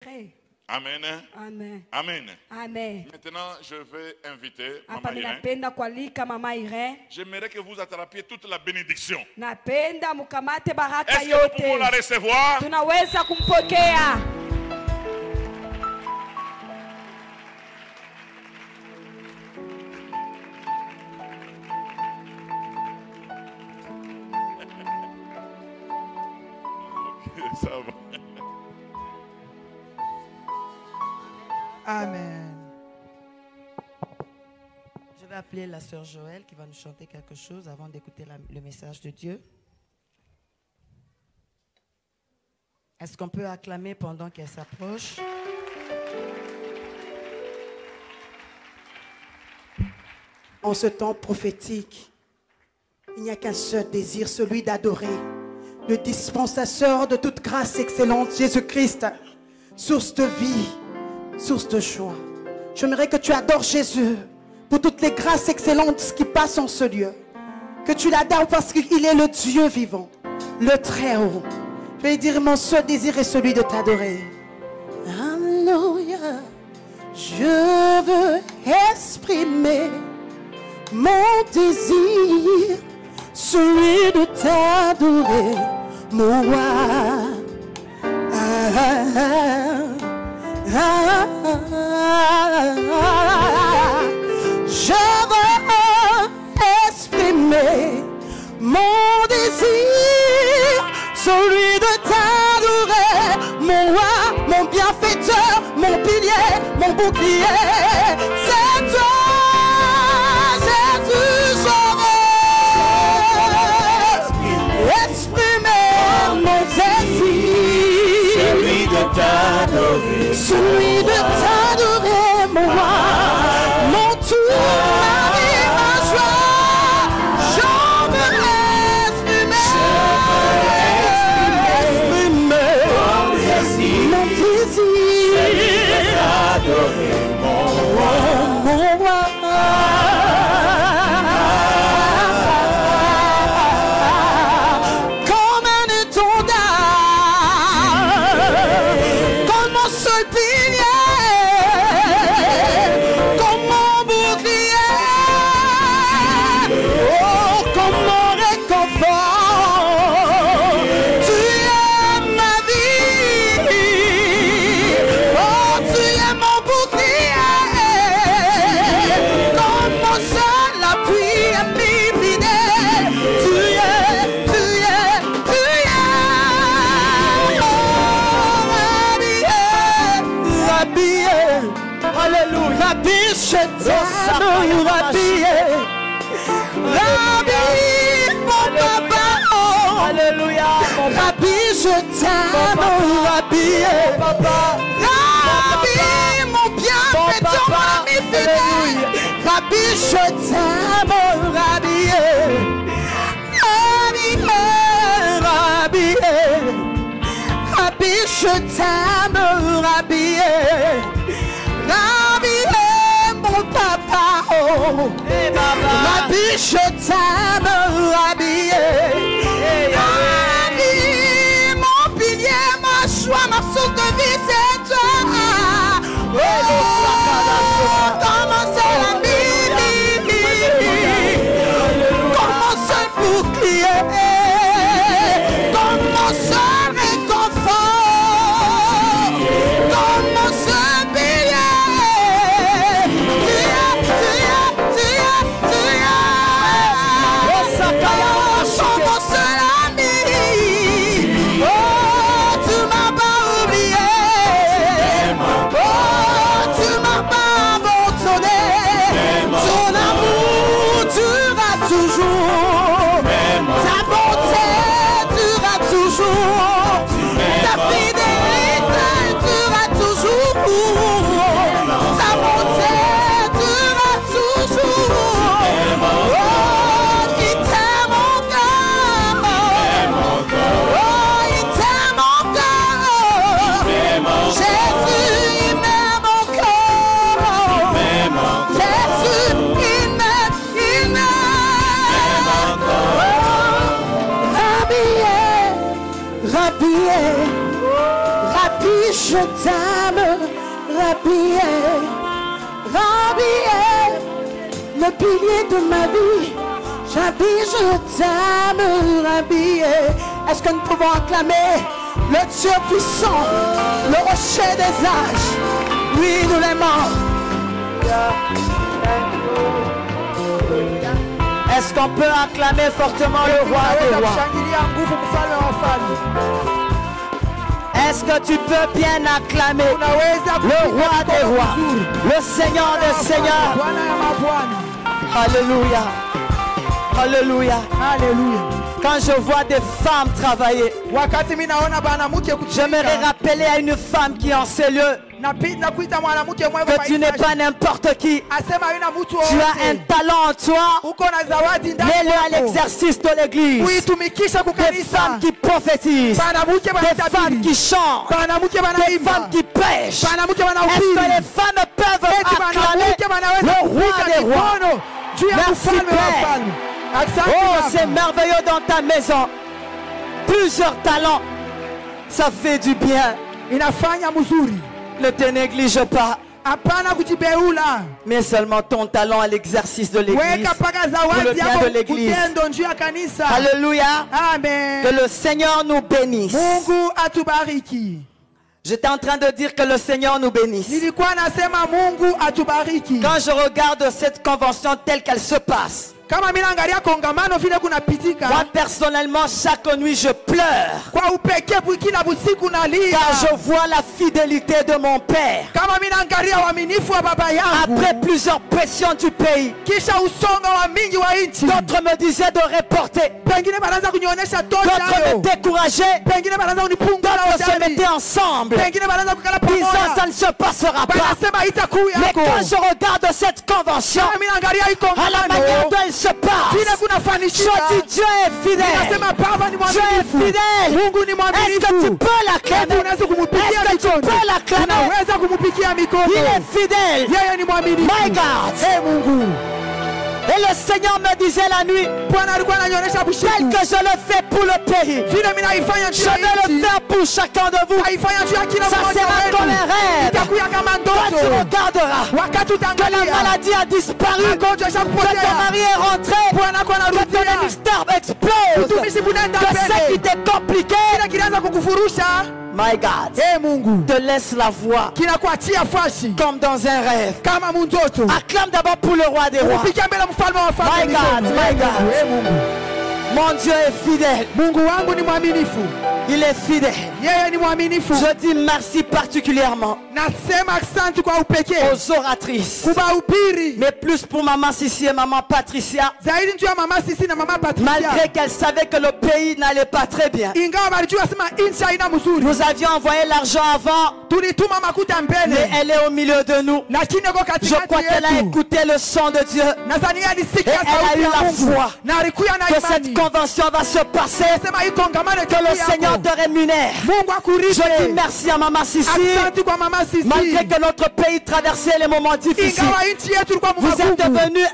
Amen. Amen. Amen. Amen. Maintenant, je vais inviter Maman Irène. J'aimerais que vous attrapiez toute la bénédiction. Est-ce que nous pouvons la recevoir? Ça va. Amen. Je vais appeler la sœur Joëlle qui va nous chanter quelque chose avant d'écouter le message de Dieu. Est-ce qu'on peut acclamer pendant qu'elle s'approche? En ce temps prophétique, il n'y a qu'un seul désir, celui d'adorer le dispensateur de toute grâce excellente, Jésus-Christ, source de vie, source de joie. J'aimerais que tu adores Jésus pour toutes les grâces excellentes qui passent en ce lieu. Que tu l'adores parce qu'il est le Dieu vivant, le Très-Haut. Je vais dire, mon seul désir est celui de t'adorer. Alléluia. Je veux exprimer mon désir, celui de t'adorer, mon roi. Je veux exprimer mon désir, celui de t'adorer, mon roi, mon bienfaiteur, mon pilier, mon bouclier. C'est toi, Jésus, je veux exprimer mon désir, celui de t'adorer, mon roi, mon tout, ma vie, ma joie. Je veux exprimer mon désir, d'adorer mon roi, mon roi. Comme un étendard, comme mon seul pilier, comme mon bouclier, oh, comme mon réconfort. Tu es ma vie, oh, tu es mon bouclier, comme mon seul appui, ami fidèle. Tu es, alléluia. Rabbi, je t'aime, Rabbi, Rabbi, mon papa, oh, alléluia. Rabbi, je t'aime, Rabbi, Rabbi, mon bienfaiteur, mon ami fidèle. Rabbi, je t'aime, Rabbi, Rabbi, Rabbi, je t'aime, Rabbi, Rabbi, mon papa, oh, Rabbi, je t'aime, Rabbi, Rabbi, mon pilier, ma joie, ma source de vie, c'est toi. Oh, comme un seul ami, comme mon seul bouclier, comme mon seul réconfort, comme mon seul pilier. Tu es, comme mon seul je t'aime, Rabbi, Rabbi, le pilier de ma vie. Rabbi, je t'aime, Rabbi. Est-ce que nous pouvons acclamer le Dieu puissant, le rocher des âges? Oui, nous l'aimons. Est-ce qu'on peut acclamer fortement le roi des rois? Est-ce que tu peux bien acclamer le roi des rois, le Seigneur des seigneurs? Alléluia. Alléluia. Alléluia. Quand je vois des femmes travailler, j'aimerais rappeler à une femme qui est en ces lieux que tu n'es pas n'importe qui. Tu as un talent en toi. Mets-le à l'exercice de l'église. Des femmes qui prophétisent, des femmes qui chantent, des femmes qui pêchent. Est-ce que les femmes peuvent acclamer le roi des rois? Merci Père. Oh, c'est merveilleux dans ta maison. Plusieurs talents, ça fait du bien. Ne te néglige pas, mais seulement ton talent à l'exercice de l'église, pour le bien de l'église. Alléluia. Amen. Que le Seigneur nous bénisse. J'étais en train de dire que le Seigneur nous bénisse. Quand je regarde cette convention telle qu'elle se passe, moi personnellement chaque nuit je pleure, car je vois la fidélité de mon père. Après plusieurs pressions du pays, d'autres me disaient de reporter, d'autres me décourageaient, d'autres se mettaient ensemble disant ça ne se passera pas. Mais quand je regarde cette convention, à la manière dont elle se passe, je dis Dieu est fidèle. Dieu est fidèle. Est-ce que tu peux l'acclamer? Est-ce que tu peux l'acclamer? Il est fidèle. My God. Et le Seigneur me disait la nuit, tel que je le fais pour le pays, je vais le faire pour chacun de vous. Ça sera comme un rêve. Quand tu regarderas que la maladie a disparu, que ton mari est rentré, que ton ministère explose, que ce qui était compliqué, my God, te laisse la voix comme dans un rêve. Acclame d'abord pour le roi des rois. My God, my God. Mon Dieu est fidèle. Il est fidèle. Je dis merci particulièrement aux oratrices, mais plus pour maman Sissi et maman Patricia, malgré qu'elles savaient que le pays n'allait pas très bien. Nous avions envoyé l'argent avant, mais elle est au milieu de nous. Je crois qu'elle a écouté le son de Dieu et elle a eu la foi que cette convention va se passer, que le Seigneur te rémunère. Je dis merci à maman Sissi. Malgré que notre pays traversait les moments difficiles, vous êtes devenus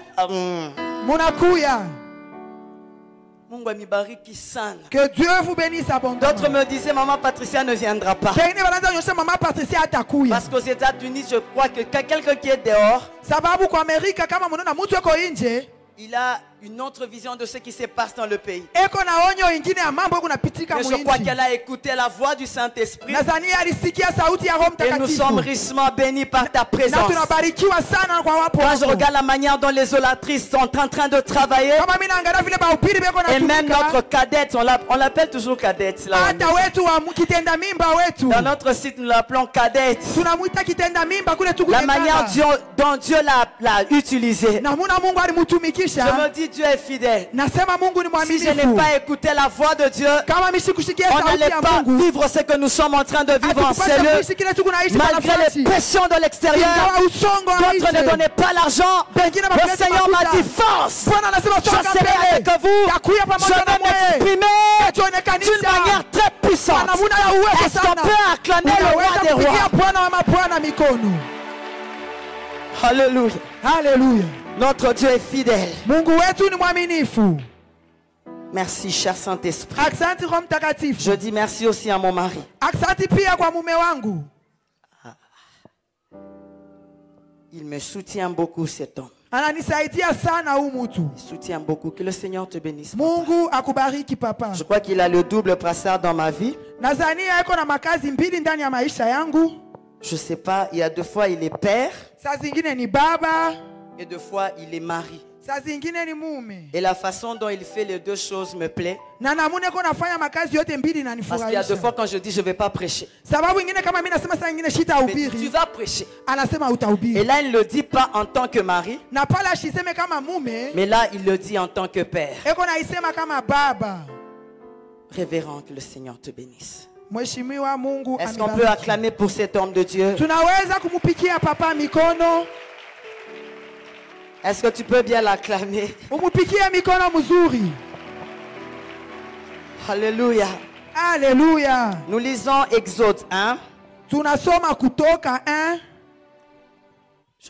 que Dieu vous bénisse abondamment. D'autres me disaient maman Patricia ne viendra pas, parce qu'aux États-Unis je crois que quelqu'un qui est dehors, il a une autre vision de ce qui se passe dans le pays. Et je crois qu'elle a écouté la voix du Saint-Esprit. Et nous sommes richement bénis par ta présence. Quand je regarde la manière dont les olatrices sont en train de travailler, et même notre cadette, on l'appelle toujours cadette. Là, dans notre site, nous l'appelons cadette. La manière dont Dieu l'a utilisée. Je me dis, Dieu est fidèle. Si je n'ai pas écouté la voix de Dieu, on n'allait pas vivre ce que nous sommes en train de vivre en ces lieux. Malgré les pressions de l'extérieur, d'autres ne donnaient pas l'argent. Le Seigneur m'a dit force, je serai avec vous, je vais m'exprimer d'une manière très puissante. Est-ce qu'on peut acclamer le roi des rois? Alléluia. Alléluia. Notre Dieu est fidèle. Merci, cher Saint-Esprit. Je dis merci aussi à mon mari. Il me soutient beaucoup, cet homme. Il soutient beaucoup. Que le Seigneur te bénisse. Papa. Je crois qu'il a le double brassard dans ma vie. Je ne sais pas, il y a 2 fois il est père. Et 2 fois il est mari. Et la façon dont il fait les 2 choses me plaît. Parce qu'il y a 2 fois quand je dis je ne vais pas prêcher. Mais tu vas prêcher. Et là il ne le dit pas en tant que mari. Mais là il le dit en tant que père. Révérend, que le Seigneur te bénisse. Est-ce qu'on peut acclamer pour cet homme de Dieu? Est-ce que tu peux bien l'acclamer? Alléluia. Alléluia. Nous lisons Exode 1. Je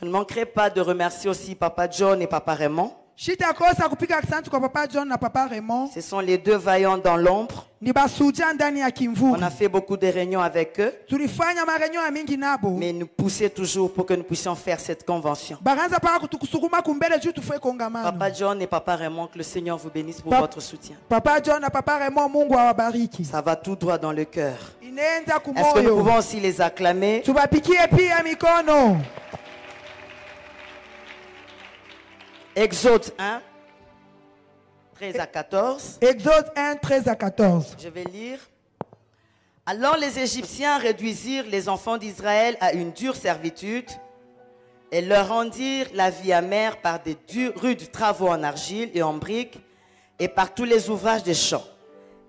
ne manquerai pas de remercier aussi Papa John et Papa Raymond. Ce sont les 2 vaillants dans l'ombre. On a fait beaucoup de réunions avec eux. Mais nous poussaient toujours pour que nous puissions faire cette convention. Papa John et Papa Raymond, que le Seigneur vous bénisse pour votre soutien. Ça va tout droit dans le cœur. Est-ce que nous pouvons aussi les acclamer? Exode 1, 13 à 14. Exode 1, 13 à 14. Je vais lire. Alors les Égyptiens réduisirent les enfants d'Israël à une dure servitude et leur rendirent la vie amère par des rudes travaux en argile et en briques et par tous les ouvrages des champs.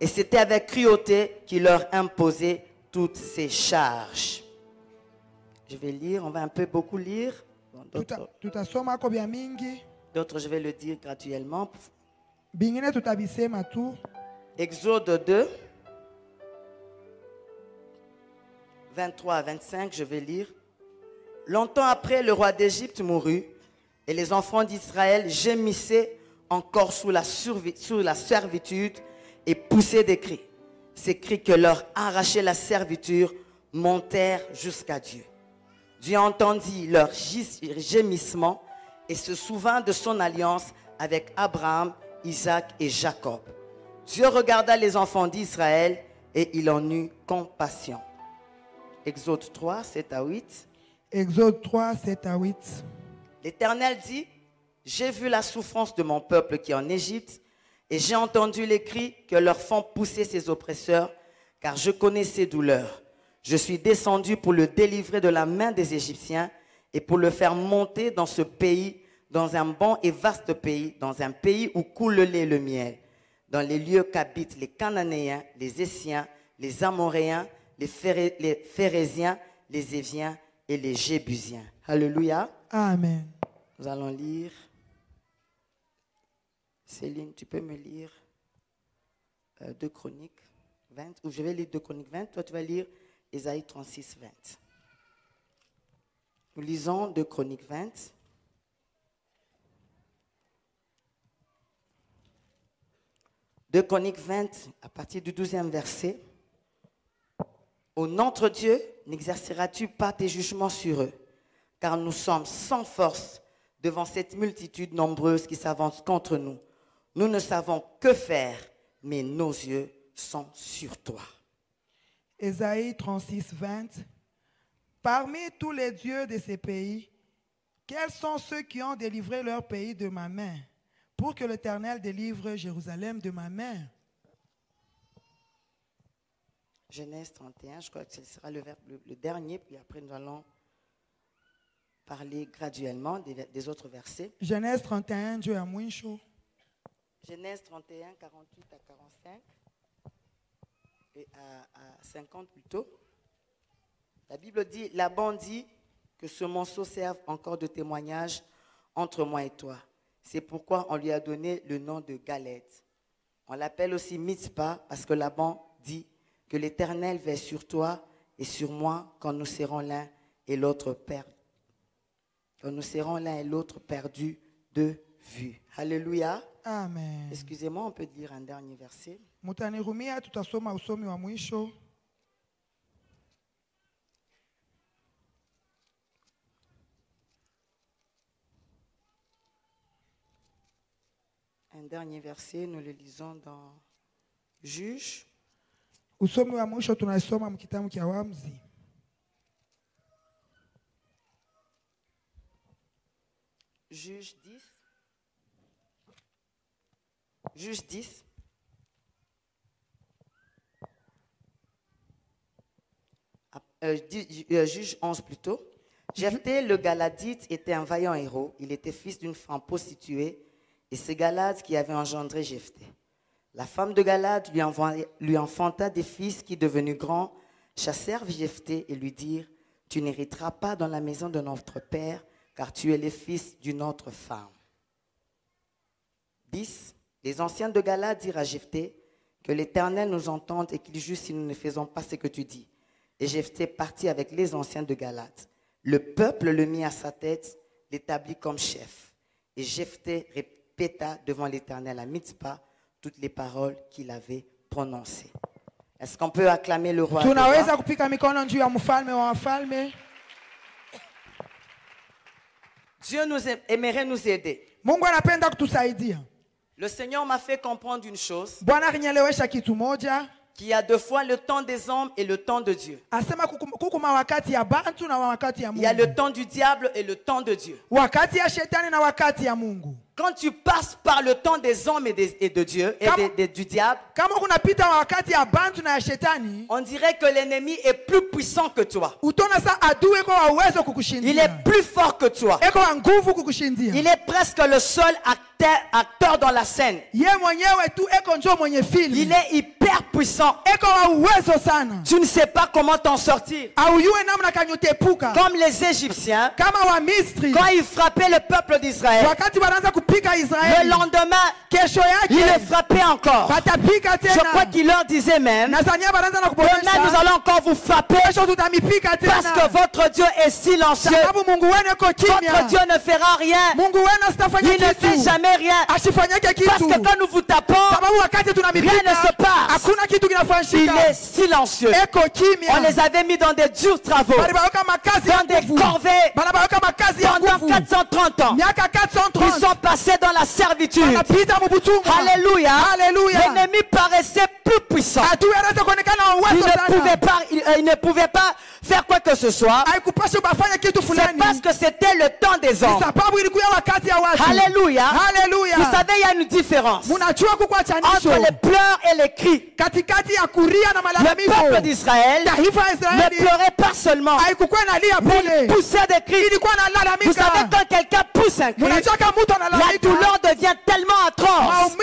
Et c'était avec cruauté qu'ils leur imposaient toutes ces charges. Je vais lire, on va beaucoup lire. D'autres, je vais le dire graduellement. Exode 2, 23 à 25, je vais lire. Longtemps après, le roi d'Égypte mourut, et les enfants d'Israël gémissaient encore sous la servitude et poussaient des cris. Ces cris que leur arrachait la servitude montèrent jusqu'à Dieu. Dieu entendit leurs gémissements et se souvint de son alliance avec Abraham, Isaac et Jacob. Dieu regarda les enfants d'Israël et il en eut compassion. Exode 3, 7 à 8. Exode 3, 7 à 8. L'Éternel dit, j'ai vu la souffrance de mon peuple qui est en Égypte et j'ai entendu les cris que leur font pousser ses oppresseurs, car je connais ses douleurs. Je suis descendu pour le délivrer de la main des Égyptiens et pour le faire monter dans ce pays, dans un bon et vaste pays, dans un pays où coule le lait et le miel, dans les lieux qu'habitent les Cananéens, les Essiens, les Amoréens, les Phérésiens, les Éviens et les Jébusiens. Alléluia. Amen. Nous allons lire. Céline, tu peux me lire 2 Chroniques 20, ou je vais lire 2 Chroniques 20, toi tu vas lire Ésaïe 36, 20. Nous lisons 2 Chroniques 20. De Chroniques 20, à partir du 12e verset. Ô notre Dieu, n'exerceras-tu pas tes jugements sur eux? Car nous sommes sans force devant cette multitude nombreuse qui s'avance contre nous. Nous ne savons que faire, mais nos yeux sont sur toi. Ésaïe 36, 20. Parmi tous les dieux de ces pays, quels sont ceux qui ont délivré leur pays de ma main, pour que l'Éternel délivre Jérusalem de ma main? Genèse 31, je crois que ce sera le dernier, puis après nous allons parler graduellement des autres versets. Genèse 31, Dieu a moins chaud. Genèse 31, 48 à 45 et à 50 plutôt. La Bible dit, Laban dit que ce monceau serve encore de témoignage entre moi et toi. C'est pourquoi on lui a donné le nom de Galed. On l'appelle aussi Mitzpah parce que Laban dit que l'Éternel veille sur toi et sur moi quand nous serons l'un et l'autre perdus. Quand nous serons l'un et l'autre perdus de vue. Alléluia. Amen. Excusez-moi, on peut lire un dernier verset. Un dernier verset, nous le lisons dans Juge. Juge 10. Juge 10. Juge 11 plutôt. Jephthé le Galadite était un vaillant héros. Il était fils d'une femme prostituée et c'est Galad qui avait engendré Jephthé. La femme de Galad lui enfanta des fils qui, devenus grands, chassèrent Jephthé et lui dirent « Tu n'hériteras pas dans la maison de notre père, car tu es le fils d'une autre femme. » 10. Les anciens de Galad dirent à Jephthé « Que l'Éternel nous entende et qu'il juge si nous ne faisons pas ce que tu dis. » Et Jephthé partit avec les anciens de Galad. Le peuple le mit à sa tête, l'établit comme chef. Et Jephthé répéta devant l'Éternel à Mitzpah toutes les paroles qu'il avait prononcées. Est-ce qu'on peut acclamer le roi? Dieu aimerait nous aider. Le Seigneur m'a fait comprendre une chose. Qu'il y a deux fois le temps des hommes et le temps de Dieu. Il y a le temps du diable et le temps de Dieu. Quand tu passes par le temps des hommes et de Dieu et du diable, on dirait que l'ennemi est plus puissant que toi. Il est plus fort que toi. Il est presque le seul acteur dans la scène. Il est hyper puissant. Tu ne sais pas comment t'en sortir. Comme les Égyptiens, quand ils frappaient le peuple d'Israël, le lendemain, il les frappait encore. Je crois qu'il leur disait même, demain nous allons encore vous frapper parce que votre Dieu est silencieux. Votre Dieu ne fera rien. Il ne fait jamais rien. Parce que quand nous vous tapons, rien ne se passe. Il est silencieux. On les avait mis dans des durs travaux, dans des corvées, pendant 430 ans. Ils sont passés dans la servitude. Alléluia. L'ennemi paraissait plus puissant. Il ne pouvait pas faire quoi que ce soit. C'est parce que c'était le temps des hommes. Alléluia. Vous savez, il y a une différence entre les pleurs et les cris. Le peuple d'Israël ne pleurait pas seulement, mais il poussait des cris. Vous savez, quand quelqu'un pousse un cri, la douleur devient tellement atroce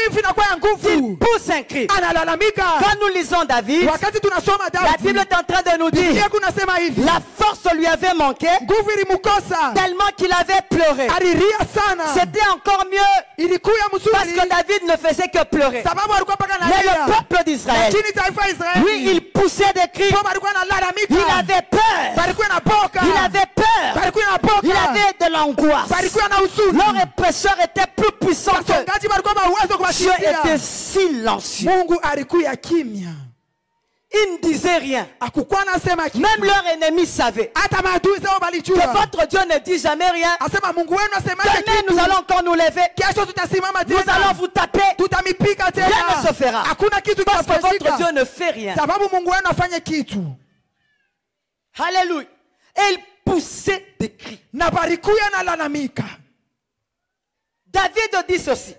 qu'il pousse un cri. Quand nous lisons David, la Bible est en train de nous dire la force lui avait manqué tellement qu'il avait pleuré. C'était encore mieux parce que David ne faisait que pleurer. Mais le peuple d'Israël, lui, il poussait des cris. Il avait peur. Il avait peur. Il avait de l'angoisse. Leur épresseur était plus puissant que Dieu était silencieux. Ils ne disaient rien. Même leur ennemi savait que votre Dieu ne dit jamais rien. Demain, nous allons encore nous lever. Nous allons vous taper. Rien ne se fera. Parce que votre Dieu ne fait rien. Alléluia. Et il poussait des cris. David dit ceci.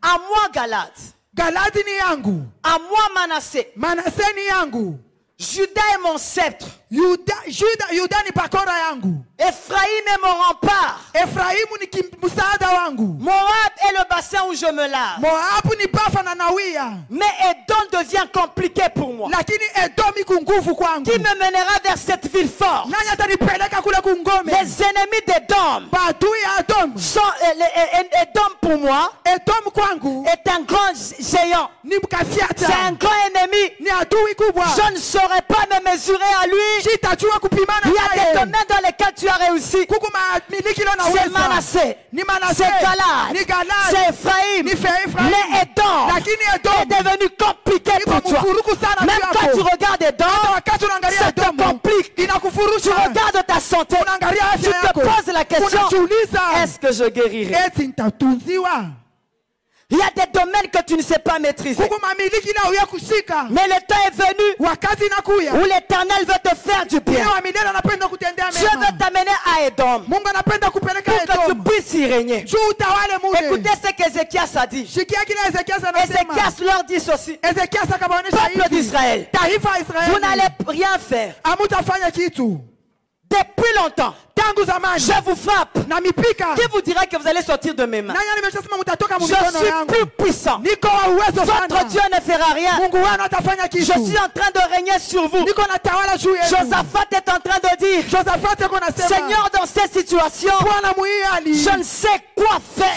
À moi, Galad. Galadi ni yangu. À moi, Manassé. Manassé ni yangu. Juda est mon sceptre. Yuda ni bakora yangu. Ephraïm est mon rempart. Efraimu ni msaada wangu. Moab est le bassin où je me lave. Moab ni bafa na nawia. Mais Edom devient compliqué pour moi. Lakini Edom iko nguvu kwangu. Qui me mènera vers cette ville forte? Nani atanipeleka kule kungome? Les ennemis d'Edom. Badui ya Edom. Edom pour moi. Edom kwangu. Est un grand géant. Ni mkafiata. C'est un grand ennemi. Ni adui kubwa. Je ne saurais pas me mesurer à lui. Il y a des domaines dans lesquels tu as réussi. C'est Manassé, c'est Galad, c'est Ephraïm. Mais Edom est devenu compliqué pour toi. Même quand tu regardes Edom, ça te complique. Tu regardes ta santé, tu te poses la question, est-ce que je guérirai? Il y a des domaines que tu ne sais pas maîtriser. Mais le temps est venu où l'Éternel veut te faire du bien. Dieu veut t'amener à Édom pour que tu puisses y régner. Écoutez ce qu'Ézéchias a dit. Ézéchias leur dit ceci. Peuple d'Israël, vous n'allez rien faire. Depuis longtemps, je vous frappe. Qui vous dira que vous allez sortir de mes mains? Je suis plus puissant. Votre Dieu ne fera rien. Je suis en train de régner sur vous. Josaphat est en train de dire, Seigneur, dans cette situation, je ne sais quoi faire.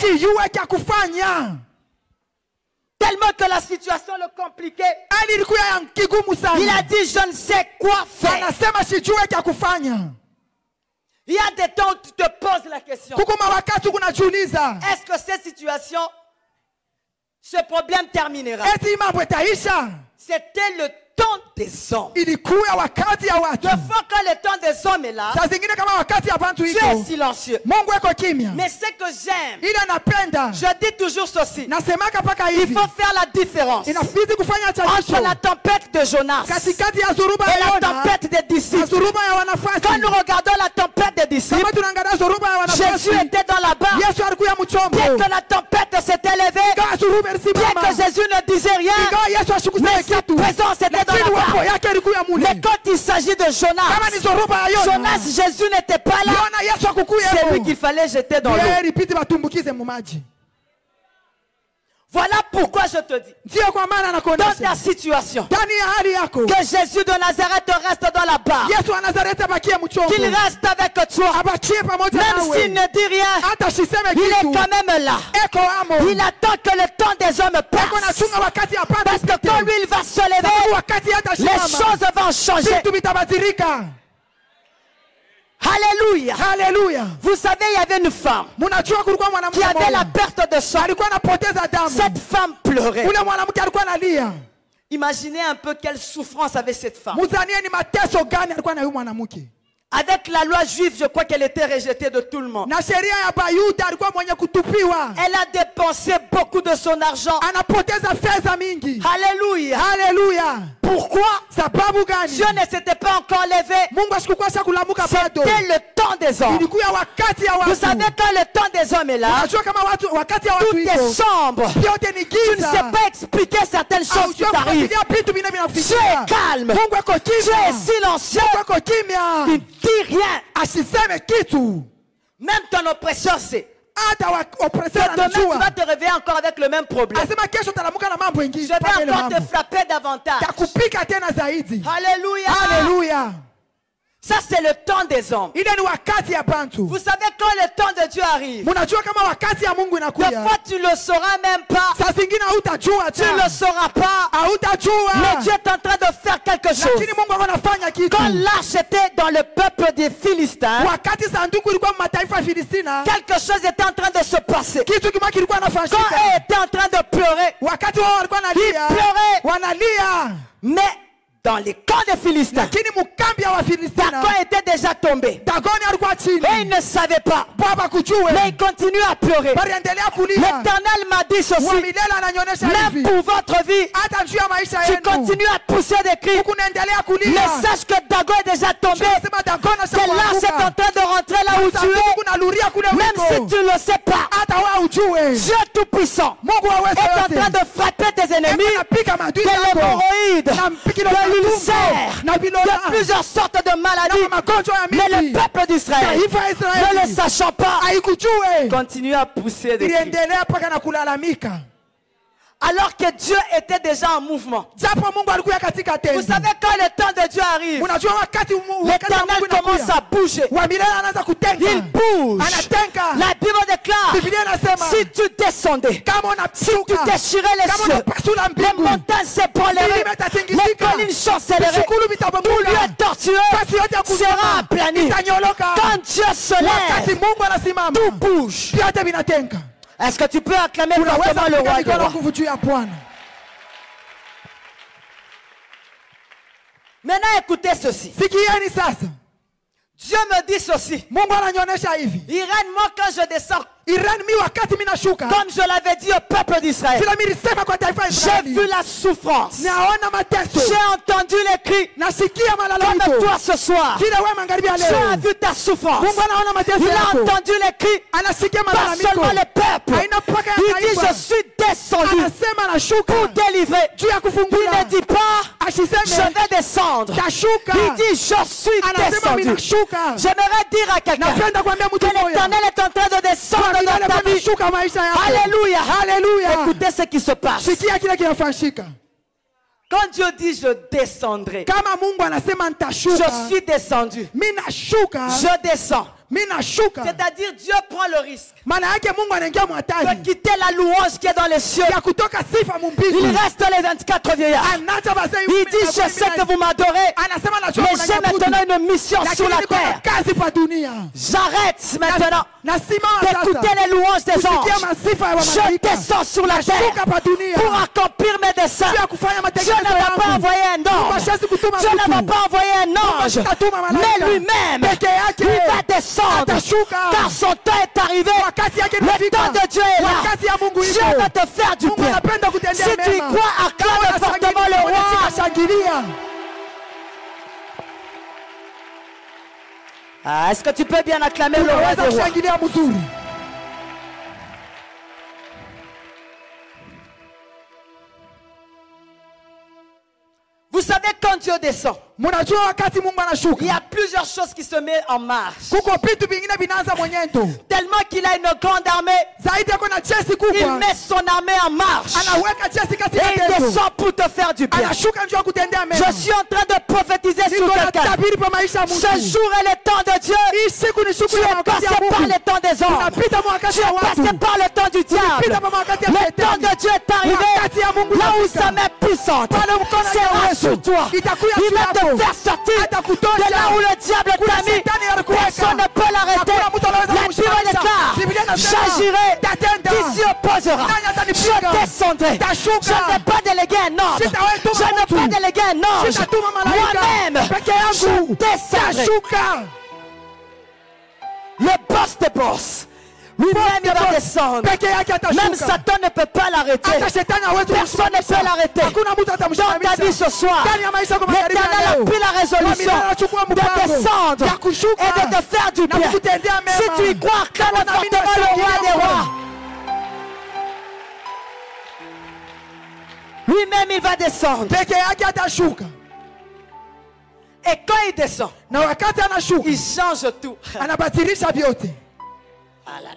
Tellement que la situation le compliquait. Il a dit, je ne sais quoi faire. Il y a des temps où tu te poses la question. Est-ce que cette situation, ce problème terminera? C'était le temps des hommes. Des fois quand le temps des hommes est là, tu es silencieux. Mais ce que j'aime, je dis toujours ceci, il faut faire la différence entre la tempête de Jonas et la tempête des disciples. Quand nous regardons la tempête des disciples, Jésus était dans la barque. Bien que la tempête s'était levée, bien que Jésus ne disait rien, mais sa présence était dans la barque. Mais quand il s'agit de Jonas, Jésus n'était pas là. C'est lui qu'il fallait jeter dans l'eau. Voilà pourquoi je te dis, dans ta situation, que Jésus de Nazareth reste dans la barre, qu'il reste avec toi, même s'il ne dit rien, il est quand même là. Il attend que le temps des hommes passe, parce que quand lui il va se lever, les choses vont changer. Alléluia. Alléluia. Vous savez, il y avait une femme qui avait la perte de sang. Cette femme pleurait. Imaginez un peu quelle souffrance avait cette femme. Avec la loi juive, je crois qu'elle était rejetée de tout le monde. Elle a dépensé beaucoup de son argent. Alléluia. Alléluia. Pourquoi? Dieu ne s'était pas encore levé. C'était le temps des hommes. Vous savez, quand le temps des hommes est là, tout est sombre. Tu ne sais pas expliquer certaines choses qui t'arrivent. Tu es calme. Tu es silencieux. Tu ne dis rien. Même ton oppresseur sait. Demain, tu vas te réveiller encore avec le même problème. Je vais encore te frapper davantage. Alléluia. Alléluia. Ça, c'est le temps des hommes. Vous savez, quand le temps de Dieu arrive, des fois, tu ne le sauras même pas. Tu ne le sauras pas. Mais Dieu est en train de faire quelque chose. Quand l'arche était dans le peuple des Philistins, quelque chose était en train de se passer. Quand eux étaient en train de pleurer, ils pleuraient. Mais dans les camps des Philistins, Dagon était déjà tombé. Et il ne savait pas. Mais il continue à pleurer. L'Éternel m'a dit ceci. Même pour votre vie, tu continues à pousser des cris. Mais sache que Dagon est déjà tombé. Que l'arche est en train de rentrer là où tu es. Même si tu ne le sais pas, Dieu Tout-Puissant est en train de frapper tes ennemis, de l'hémorroïde, de l'ulcère, de plusieurs sortes de maladies. Mais le peuple d'Israël, ne le sachant pas, continue à pousser des cris. Alors que Dieu était déjà en mouvement. Vous savez, quand le temps de Dieu arrive, l'Éternel commence à bouger. Il bouge. La Bible déclare, si tu descendais, si tu déchirais les cieux, les montagnes s'ébranleraient, les collines chancelleraient, tout lieu tortueux sera aplani. Quand Dieu se lève, tout bouge. Est-ce que tu peux acclamer fortement le roi des rois? Maintenant, écoutez ceci. Dieu me dit ceci. Il règne, moi, quand je descends. Comme je l'avais dit au peuple d'Israël, j'ai vu la souffrance. J'ai entendu les cris. Comme toi ce soir, tu as vu ta souffrance. Il a entendu les cris. Pas seulement le peuple. Il dit je suis descendu pour délivrer. Il ne dit pas je vais descendre. Il dit je suis descendu. J'aimerais dire à quelqu'un que l'Éternel est en train de descendre dans ta vie. Alléluia. Alléluia. Écoutez ce qui se passe. Quand Dieu dit je descendrai, je suis descendu. Je descends. C'est-à-dire Dieu prend le risque de quitter la louange qui est dans les cieux. Il reste les 24 vieillards. Il dit je sais que vous m'adorez, mais j'ai maintenant une mission sur la terre. J'arrête maintenant d'écouter les louanges des anges. Je descends sur la terre pour accomplir mes desseins. Dieu ne va pas envoyer un ange. Dieu ne va pas envoyer un ange, mais lui-même il va descendre. Car son temps est arrivé. Le temps de Dieu est là. Dieu va te faire du bien. Si tu y crois, acclame fortement le roi. Est-ce que tu peux bien acclamer le roi des rois? Vous savez, quand Dieu descend, il y a plusieurs choses qui se mettent en marche. Tellement qu'il a une grande armée, il met son armée en marche. Et il descend pour te faire du bien. Je suis en train de prophétiser sur quelqu'un. Ce jour est le temps de Dieu. Tu es passé par le temps des hommes. Tu es passé par le temps du diable. Le temps de Dieu est arrivé. Là où sa main puissante sera sur toi. Il va te faire sortir de là où le diable t'a mis. Personne ne peut l'arrêter. La Bible déclare, j'agirai qui s'y opposera. Je descendrai. Je ne vais pas déléguer un ordre. Je ne vais pas déléguer un ange. Moi-même, je descendrai. Le boss des boss. Lui-même il va descendre. Même Satan ne peut pas l'arrêter. Personne ne peut l'arrêter. Dans ta vie ce soir, l'Éternel a pris la résolution de descendre et de te faire du bien. Si tu y crois, acclame fortement le roi des rois. Lui-même il va descendre. Et quand il descend, il change tout. Ah là là.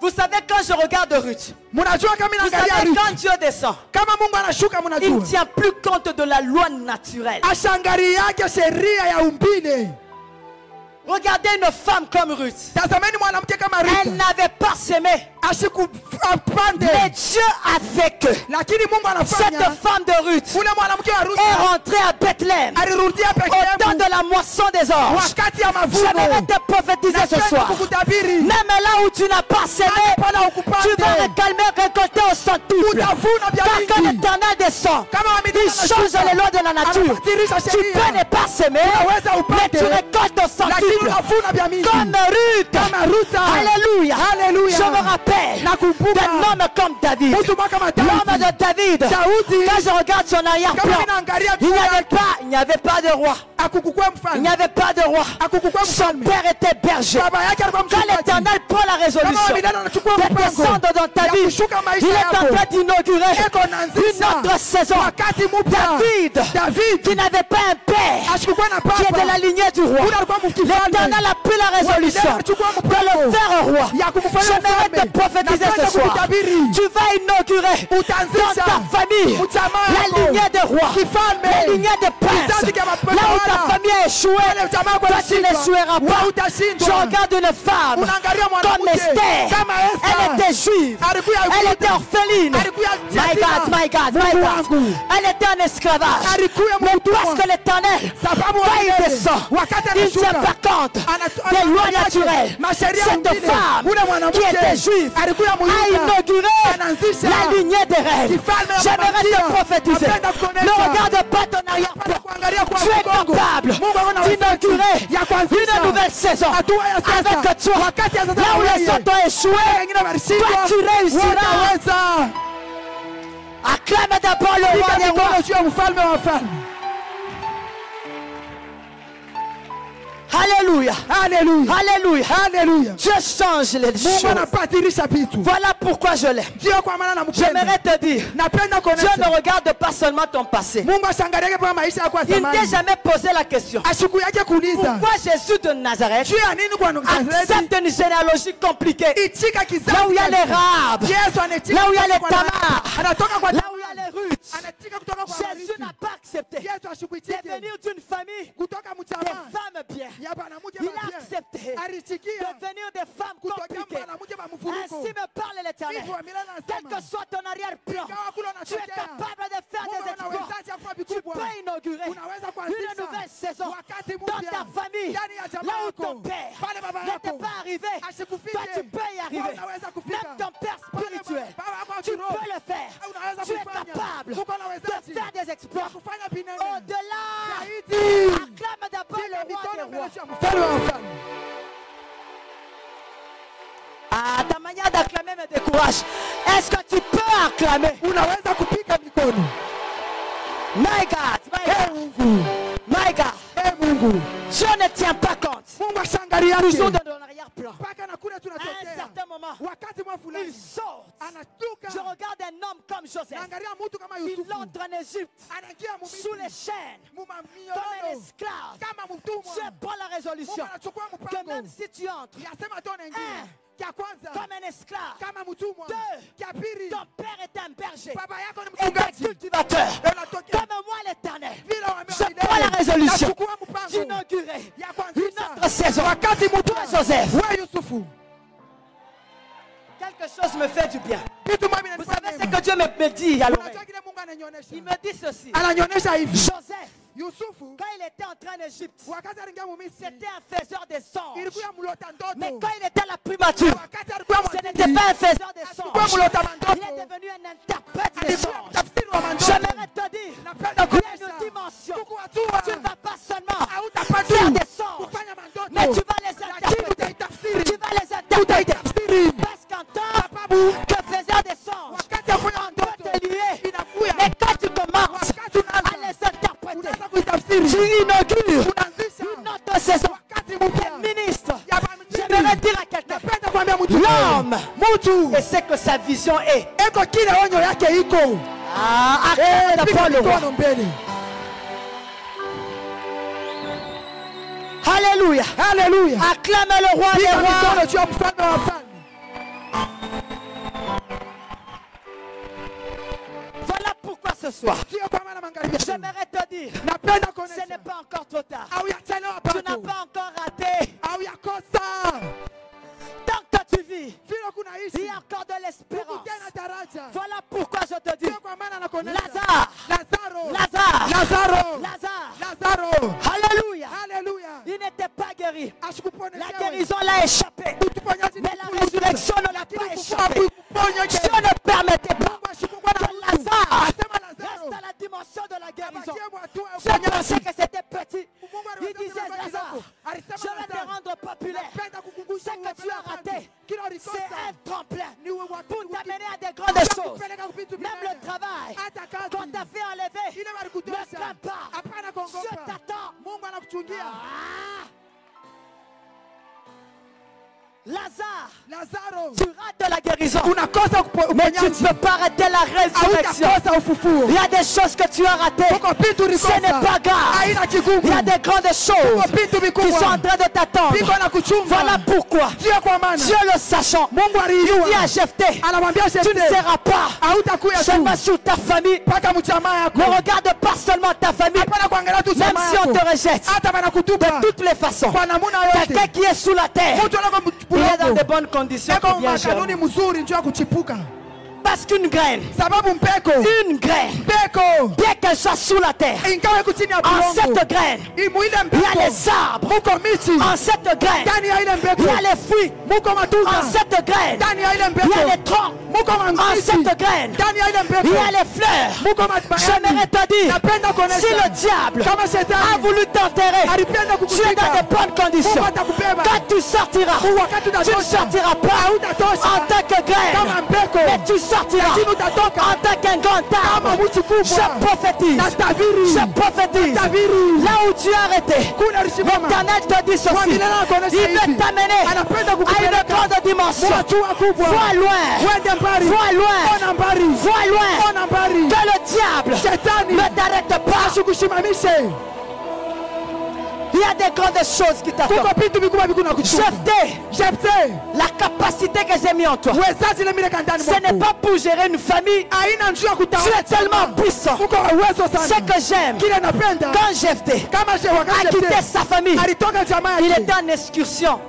Vous savez, quand je regarde Ruth, vous savez, quand Dieu descend, il ne tient plus compte de la loi naturelle. Regardez une femme comme Ruth. Elle n'avait pas semé. Mais Dieu a fait que cette femme de Ruth est rentrée à Bethléem au temps de la moisson des orges. J'aimerais te prophétiser ce soir. Même là où tu n'as pas semé, tu vas récolter au centuple. Car quand l'Éternel descend, il change les lois de la nature. Tu peux ne pas semer, mais tu récoltes au centuple. Comme Ruth. Alléluia. Je me rappelle d'un homme comme David. L'homme de David, quand je regarde son arrière-plan, il n'y avait pas de roi. Il n'y avait pas de roi. Son père était berger. Quand l'Éternel prend la résolution de descendre dans ta vie, il est en train d'inaugurer une autre saison. David, qui n'avait pas un père, qui est de la lignée du roi. L'Éternel a pris la résolution de le faire roi. J'aimerais te prophétiser ce soir. Tu vas inaugurer dans ta famille la lignée des rois, la lignée des princes. Là où ta famille a échoué, toi tu n'échoueras pas. Je regarde une femme comme Esther. Elle était juive, elle était orpheline. My God, my God, my God. Elle était en esclavage. Mais parce que l'Éternel, quand il descend, il tient pas compte des lois naturelles. Cette femme qui était juive a inauguré la lignée des reines. J'aimerais te prophétiser. Ne regarde pas ton arrière-plan. Tu es capable d'inaugurer une nouvelle saison, avec toi, là où les autres ont échoué, toi tu réussiras. Acclame d'abord le roi des rois. Alléluia. Alléluia. Alléluia. Alléluia. Dieu change les choses. Voilà pourquoi je l'aime. J'aimerais te dire, Dieu ne regarde pas seulement ton passé. Il ne t'a jamais posé la question. Pourquoi Jésus de Nazareth accepte une généalogie compliquée? Là où il y a les Rahab, là où il y a les Tamar, là où il y a les Ruth. Jésus n'a pas accepté de venir d'une famille des femmes bien. Il a accepté de venir des femmes compliquées. Ainsi me parle l'Éternel. Quel que soit ton arrière-plan, tu es capable de faire des exploits. Tu peux inaugurer une nouvelle saison dans ta famille. Là où ton père n'était pas arrivé, toi tu peux y arriver. Même ton père spirituel, tu peux le faire. Tu es capable de faire des exploits. Au-delà, acclame d'abord le roi des rois. Ah, ta manière d'acclamer me décourage. Est-ce que tu peux acclamer? My God, my God. Dieu ne tient pas compte. Toujours dans ton arrière-plan. À un certain moment, il sort. Je regarde un homme comme Joseph. Il entre en Égypte sous les chaînes comme un esclave. Dieu prend la résolution que même si tu entres, comme un esclave, deux, ton père est un berger et un cultivateur. Comme moi l'Éternel, je prends la résolution d'inaugurer une autre saison. Toi Joseph, quelque chose me fait du bien. Vous savez ce que Dieu me dit à l'oreille? Il me dit ceci. Joseph, quand il était en train d'Égypte, c'était un faiseur des songes. Mais quand il était à la primature, ce n'était pas un faiseur des songes. Il est devenu un interprète des songes. J'aimerais te dire, il y a une dimension. Tu ne vas pas seulement faire des songes, mais tu vas les interpréter. Tu vas les interpréter. Parce qu'en tant que faiseur des songes, on doit te lier. Mais quand tu commences à les interpréter, tu inaugures une autre saison. Les ministres, j'aimerais dire à quelqu'un, l'homme, et c'est que sa vision est. Ah, acclame le roi. Alléluia. Alléluia. Acclame le roi des rois. Voilà pourquoi ce soir, j'aimerais te dire, ce n'est pas encore trop tard. Tu n'as pas encore raté. Tant que tu vis, il y a encore de l'espérance. Voilà pourquoi je te dis, Lazare. Alléluia. Il n'était pas guéri. La guérison l'a échappé. Mais la résurrection ne l'a pas échappé. Dieu ne permettait pas que Lazare reste à la dimension de la guérison. Je pensais que c'était petit. Il disait, Lazare, je vais te rendre populaire. Ce que tu as raté, c'est un tremplin pour t'amener à des grandes choses. Même le travail qu'on t'a fait enlever, ne crains pas. Dieu t'attend. Lazare, tu rates la guérison, mais tu ne peux pas rater la résurrection. Il y a des choses que tu as ratées, ce n'est pas grave. Il y a des grandes choses qui sont en train de t'attendre. Voilà pourquoi Dieu le sachant, il dit à Jephthé, tu ne seras pas seulement sur ta famille. Ne regarde pas seulement ta famille, même si on te rejette. De toutes les façons, quelqu'un qui est sous la terre, il est dans de bonnes conditions pour bien germer. Parce qu'une graine, bien qu'elle soit sous la terre, en cette graine, il y a les arbres. En cette graine, il y a les fruits. En cette graine, il y a les troncs. En cette graine, il y a les fleurs. J'aimerais te dire, si le diable a voulu t'enterrer, tu es dans de bonnes conditions. sortiras. Tu ne sortiras pas en tant que graine, mais tu sortiras en tant qu'un grand arbre. Je prophétise. Je prophétise. Là où tu es arrêté, l'Éternel te dit ceci. Il veut t'amener à une grande dimension. Vois loin. Vois loin. Vois loin. Que le diable ne t'arrête pas. Il y a des grandes choses qui t'attendent. Jephthé, la capacité que j'ai mis en toi, ce n'est pas pour gérer une famille. Tu es tellement puissant. Ce que j'aime, quand Jephthé a quitté sa famille, il était en excursion.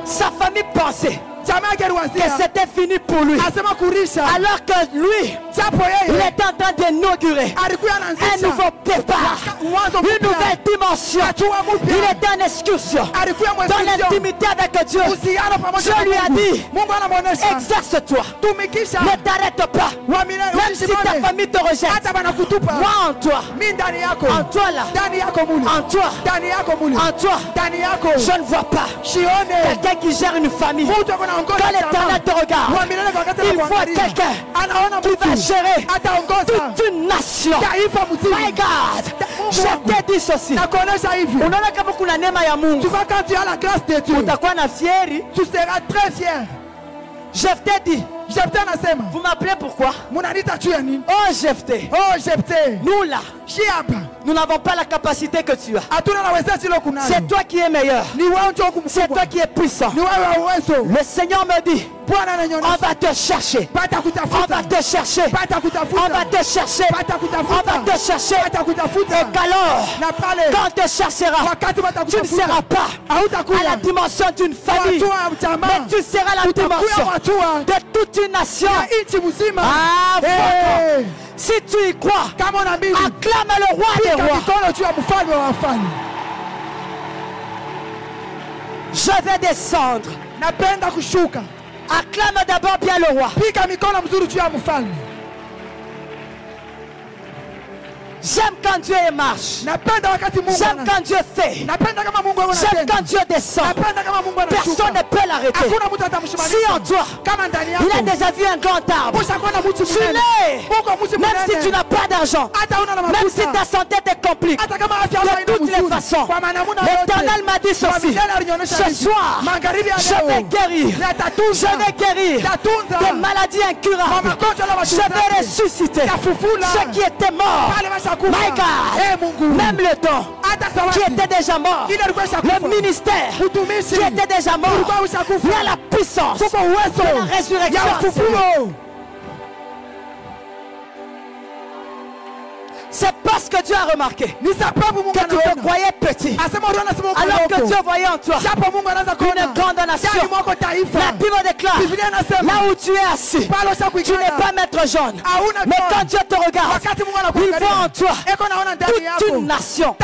Sa famille pensait que c'était fini pour lui, alors que lui, il était en train d'inaugurer un nouveau départ, une nouvelle dimension. Il était en excursion dans l'intimité avec Dieu. Dieu lui a dit, exerce-toi, ne t'arrête pas, même si ta famille te rejette. Moi en toi, en toi là, en toi, je ne vois pas quelqu'un qui gère une famille. Quand l'Éternel te regarde, il voit quelqu'un qui va gérer toute une nation. My God, je t'ai dit ceci. Tu vois, quand tu as la grâce de Dieu, tu seras très fier. Je t'ai dit. Vous m'appelez pourquoi? Oh Jephthé. Nous là, nous n'avons pas la capacité que tu as. C'est toi qui es meilleur. C'est toi qui es puissant. Le Seigneur me dit, on va te chercher. On va te chercher. On va te chercher. On va te chercher. Et qu'alors, quand on te cherchera, tu ne seras pas à la dimension d'une famille, mais tu seras à la dimension de toute une nation. Ah, si tu y crois, acclame le roi des rois. Je vais descendre. Acclame d'abord bien le roi. J'aime quand Dieu marche. J'aime quand Dieu fait. J'aime quand Dieu descend. Personne ne peut l'arrêter. Si en toi, il a déjà vu un grand arbre, tu l'es. Même si tu n'as pas d'argent, même si ta santé te complique, de toutes les façons, l'Éternel m'a dit ceci. Ce soir, je vais guérir. Je vais guérir des maladies incurables. Je vais ressusciter ceux qui étaient morts. My God, même le don qui était déjà mort, le ministère qui était déjà mort, il y a la puissance de la résurrection. C'est parce que Dieu a remarqué que tu te croyais petit, alors que Dieu voyait en toi une grande nation. La Bible déclare, là où tu es assis, tu n'es pas maître jaune, mais quand Dieu te regarde, il voit en toi toute une nation.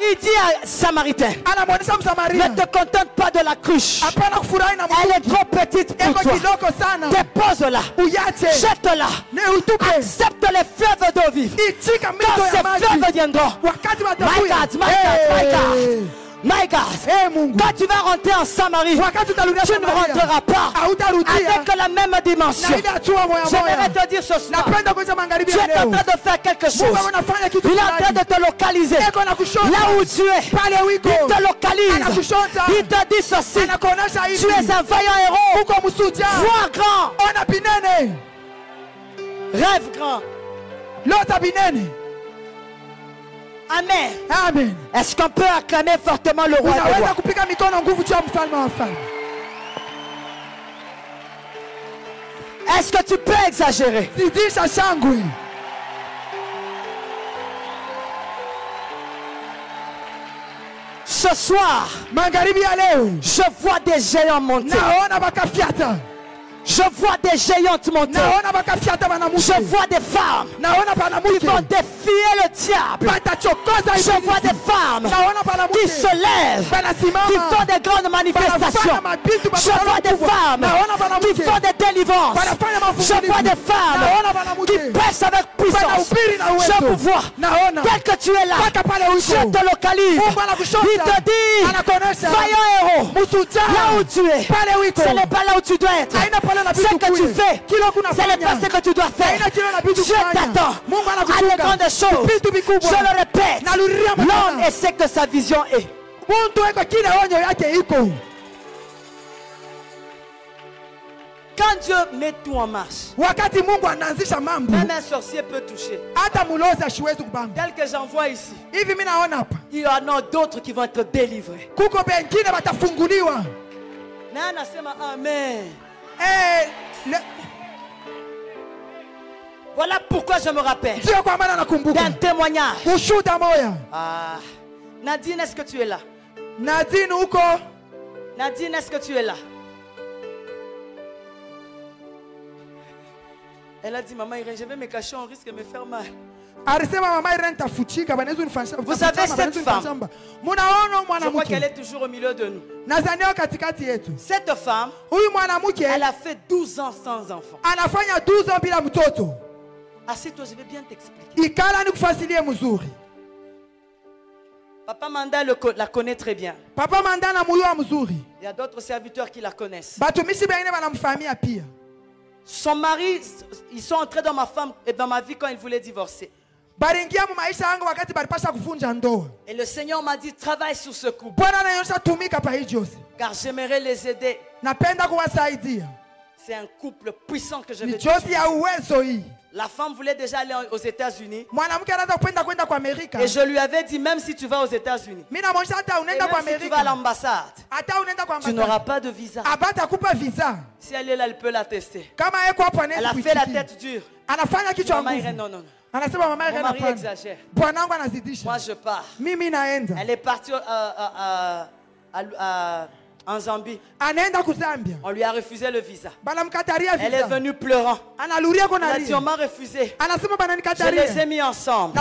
Il dit à Samaritain, ne te contente pas de la cruche. Elle est trop petite pour toi. Dépose-la. Jette-la. Accepte les fleuves d'eau vive. Quand ces fleuves viendront, my God, my God, my God. My God, quand tu vas rentrer en Samarie, tu ne rentreras pas avec la même dimension. J'aimerais te dire ce soir, tu es en train de faire quelque chose. Il est en train de te localiser. Là où tu es, il te localise. Il te dit ceci, tu es un vaillant héros. Vois grand. Rêve grand. Amen. Amen. Est-ce qu'on peut acclamer fortement le roi des rois? Est-ce que tu peux exagérer? Ce soir, je vois des géants monter. Je vois des géantes monter. Je vois des femmes qui vont défier le diable. Je vois des femmes qui se lèvent, qui font des grandes manifestations. Je vois des femmes qui font des délivrances. Je vois des femmes qui prêchent avec puissance. Je vous vois. Tel que tu es là. Dieu te localise. Il te dit, vaillant héros. Là où tu es. Ce n'est pas là où tu dois être. Ce que tu fais, ce n'est pas ce que tu dois faire. Dieu t'attend à de grandes choses. Je le répète, l'homme est ce que sa vision est. Quand Dieu met tout en marche, même un sorcier peut toucher. Tel que j'en vois ici, il y en a d'autres qui vont être délivrés. Amen. Voilà pourquoi je me rappelle d'un témoignage. Ah. Nadine, est-ce que tu es là? Nadine, est-ce que tu es là? Elle a dit, maman Irène, je vais me cacher, on risque de me faire mal. Vous savez cette femme, je crois qu'elle est toujours au milieu de nous. Cette femme, elle a fait 12 ans sans enfant. Assieds-toi, je vais bien t'expliquer. Papa Manda la connaît très bien. Il y a d'autres serviteurs qui la connaissent. Son mari, ils sont entrés dans ma vie quand il voulait divorcer. Et le Seigneur m'a dit, travaille sur ce couple. Car j'aimerais les aider. C'est un couple puissant que je vais dire. La femme voulait déjà aller aux États-Unis. Et je lui avais dit, même si tu vas aux États-Unis, et même si tu vas à l'ambassade, tu n'auras pas de visa. Si elle est là, elle peut l'attester. Elle a fait la tête dure. Maman Irène, non, non. Mon mari exagère. Moi, je pars. Elle est partie en Zambie. On lui a refusé le visa. Elle est venue pleurant. Elle a dit, on m'a refusé. Je les ai mis ensemble.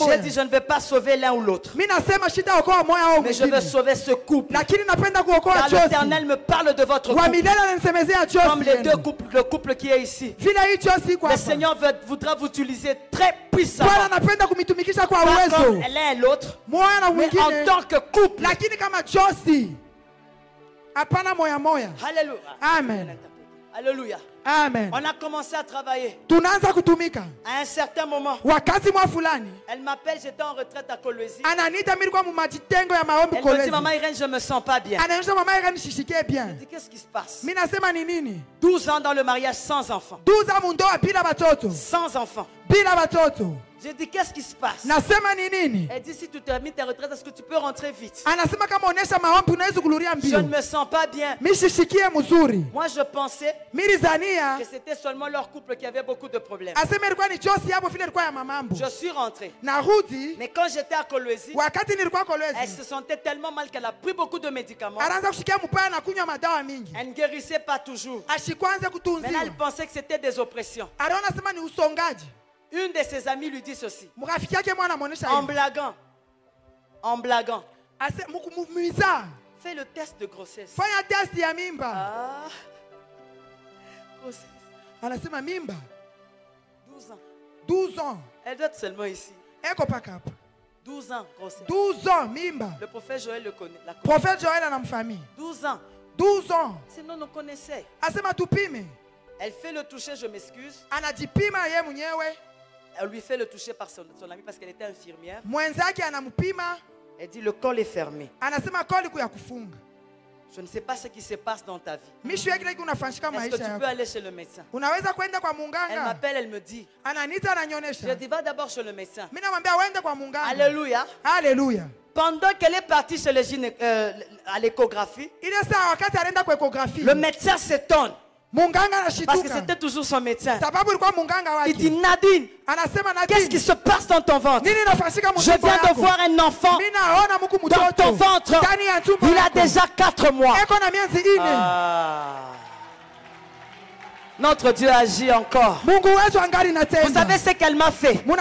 J'ai dit, je ne vais pas sauver l'un ou l'autre, mais je veux sauver ce couple. Car l'Éternel me parle de votre couple comme les deux couples, le couple qui est ici. Le Seigneur voudra vous utiliser très puissamment, pas comme l'un et l'autre, mais en tant que couple. Alléluia. Amen. Alléluia. Amen. On a commencé à travailler. À un certain moment, elle m'appelle, j'étais en retraite à Kolwezi. Elle me dit, maman Irène, je ne me sens pas bien. Je dis, qu'est-ce qui se passe? 12 ans dans le mariage sans enfant. 12 ans sans enfant. J'ai dit, qu'est-ce qui se passe? Elle dit, si tu termines ta retraite, est-ce que tu peux rentrer vite? Je ne me sens pas bien. Moi, je pensais que c'était seulement leur couple qui avait beaucoup de problèmes. Je suis rentré. Mais quand j'étais à Kolwezi, elle se sentait tellement mal qu'elle a pris beaucoup de médicaments. Elle ne guérissait pas toujours. Mais là, elle pensait que c'était des oppressions. Une de ses amies lui dit ceci, en blaguant. En blaguant. Fais le test de grossesse. Ah. Grossesse. 12 ans. 12 ans. Elle doit être seulement ici. 12 ans, grossesse. 12 ans, mimba. Le prophète Joël le connaît. Prophète Joël a une famille. 12 ans. 12 ans. Sinon, on connaissait. Elle fait le toucher, je m'excuse. Elle lui fait le toucher par son ami parce qu'elle était infirmière. Elle dit, le col est fermé. Je ne sais pas ce qui se passe dans ta vie. Est-ce que tu peux aller chez le médecin? Elle m'appelle, elle me dit. Je dis, va d'abord chez le médecin. Alléluia. Alléluia. Pendant qu'elle est partie chez à l'échographie, le médecin s'étonne. Parce que c'était toujours son médecin. Il dit, Nadine, qu'est-ce qui se passe dans ton ventre? Je viens de voir un enfant dans ton ventre. Il a déjà 4 mois. Notre Dieu agit encore. Vous savez ce qu'elle m'a fait? Lui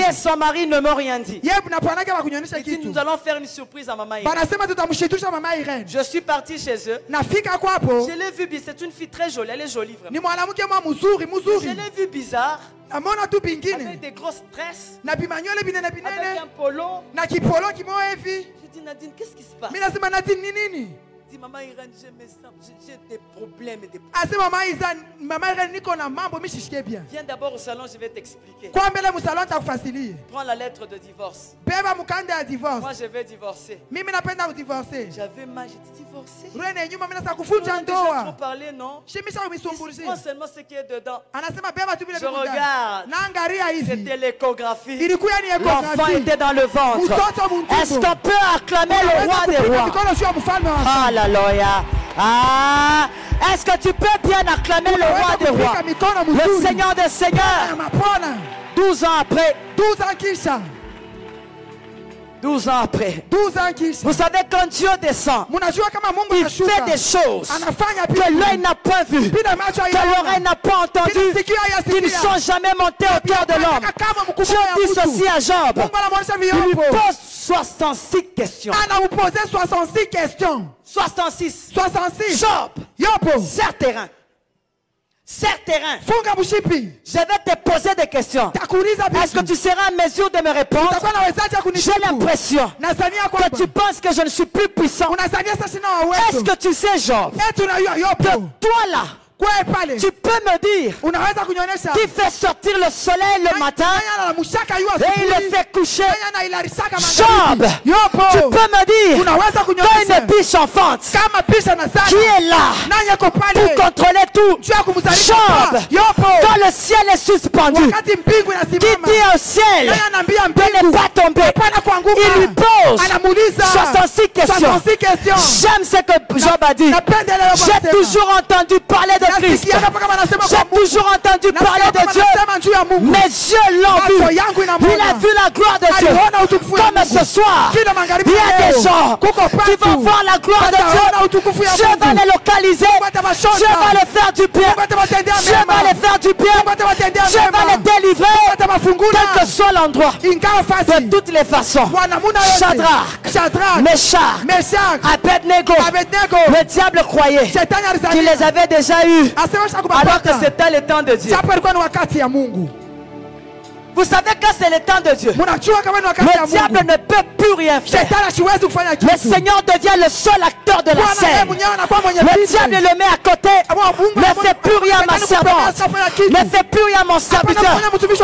et son mari ne m'ont rien dit. Il dit, nous allons faire une surprise à maman Irène. Je suis parti chez eux. Je l'ai vue, c'est une fille très jolie. Elle est jolie vraiment. Je l'ai vue bizarre. avec des grosses tresses, avec un polo. J'ai dit, Nadine, qu'est-ce qui se passe? Dit, maman Irène, j'ai des problèmes et des problèmes. Viens d'abord au salon, je vais t'expliquer. Prends la lettre de divorce. Moi, je vais divorcer. J'avais mal, j'ai dit divorcer. On a déjà trop parlé, non? Prends seulement ce qui est dedans. Je regarde. C'était l'échographie. L'enfant était dans le ventre. Est-ce qu'on peut acclamer le roi des rois? Alléluia. Ah, est-ce que tu peux bien acclamer le roi des rois, le Seigneur des seigneurs? 12 ans après. 12 ans après. Vous savez, quand Dieu descend, il fait des choses que l'œil n'a pas vues, que l'oreille n'a pas entendues, qui ne sont jamais montées au cœur de l'homme. Dieu dit ceci à Job. Il lui pose 66 questions. 66. Job, serre terrain. Je vais te poser des questions. Est-ce que tu seras en mesure de me répondre? J'ai l'impression que tu penses que je ne suis plus puissant. Est-ce que tu sais, Job, que toi là, tu peux me dire qui fait sortir le soleil le matin et il le fait coucher? Job, tu peux me dire quand une biche enfante qui est là pour contrôler tout? Job, quand le ciel est suspendu, qui dit au ciel de ne pas tomber, il lui pose 66 questions. J'aime ce que Job a dit. J'ai toujours entendu parler de Christ. J'ai toujours entendu parler de Dieu. Mes yeux l'ont vu. Il a vu la gloire de Dieu. Comme ce soir, il y a des gens qui vont voir la gloire de Dieu. Dieu va les localiser. Dieu va les faire du bien. Dieu va les faire du bien. Dieu va les délivrer. Quel que soit l'endroit. De toutes les façons. Shadrach, Meshach, Abednego. Le diable croyait qu'il les avait déjà eus, alors que c'était le temps de Dieu. Vous savez que c'est le temps de Dieu. Le diable ne peut plus rien faire. Le Seigneur devient le seul acteur de la scène. Le diable le met à côté. Ne fait plus rien ma servante. Ne fait plus rien mon serviteur.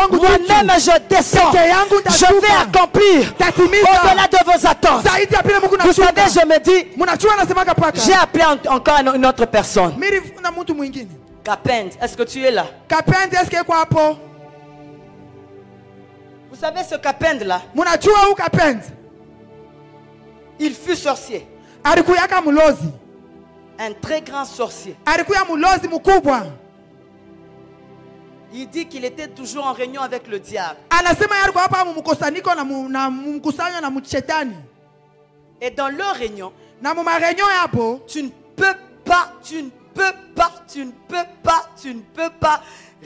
Moi-même je descends. Je vais accomplir au-delà de vos attentes. Vous savez, je me dis, j'ai appelé encore une autre personne. Kapend, est-ce que tu es là? Vous savez ce Kapend là? Il fut sorcier. Un très grand sorcier. Il dit qu'il était toujours en réunion avec le diable. Et dans leur réunion, tu ne peux pas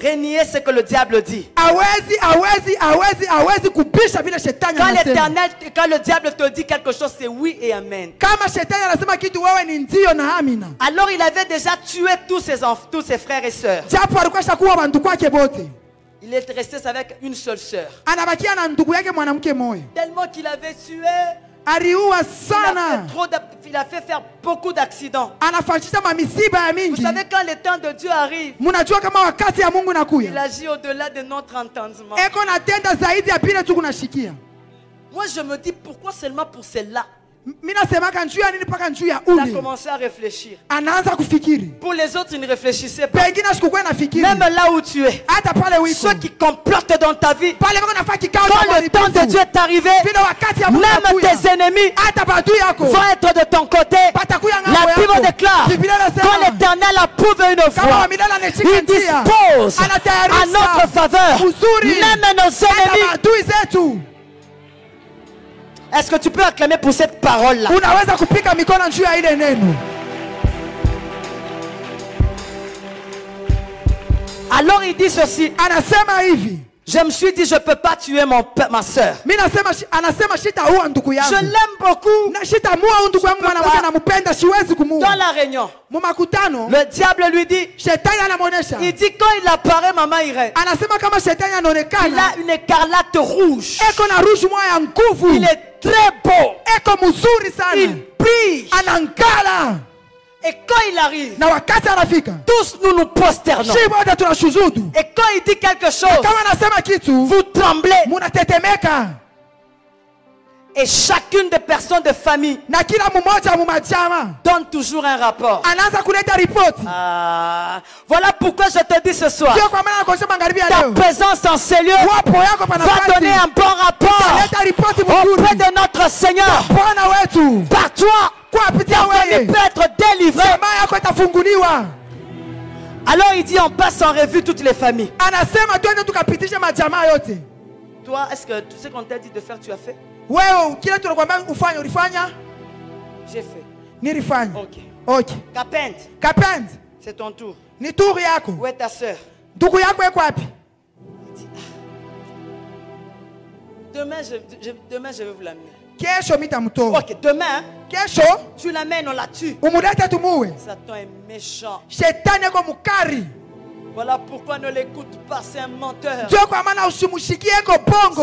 renier ce que le diable dit. Quand le diable te dit quelque chose, c'est oui et amen. Alors il avait déjà tué tous ses frères et sœurs. Il est resté avec une seule sœur. Tellement qu'il avait tué, il a fait faire beaucoup d'accidents. Vous savez, quand le temps de Dieu arrive, il agit au-delà de notre entendement. Moi je me dis, pourquoi seulement pour celle-là? Il a commencé à réfléchir. Pour les autres, il ne réfléchissait pas. Même là où tu es, ceux qui complotent dans ta vie, quand le temps de Dieu est arrivé, même tes ennemis vont être de ton côté. La Bible déclare, quand l'Éternel approuve une voie, il dispose à notre faveur même nos ennemis. Est-ce que tu peux acclamer pour cette parole-là? Alors il dit ceci. Je me suis dit, je ne peux pas tuer ma soeur. Je l'aime beaucoup. Dans la réunion, le diable lui dit, il dit quand il apparaît, maman Irène, il a une écarlate rouge. Il est très beau. Il brille. Et quand il arrive, tous nous nous prosternons. Et quand il dit quelque chose, vous tremblez. Et chacune des personnes de famille donne toujours un rapport. Voilà pourquoi je te dis ce soir, ta présence en ces lieux va donner un bon rapport auprès de notre Seigneur. Par toi, ta famille peut être délivrée. Alors il dit, on passe en revue toutes les familles. Toi, est-ce que tout ce qu'on t'a dit de faire, tu as fait? J'ai fait. Ok. Kapent. C'est ton tour. Où est ta soeur? Demain, je vais vous l'amener. Ok, demain, tu l'amènes, on la tue. Satan est méchant. Voilà pourquoi ne l'écoute pas, c'est un menteur.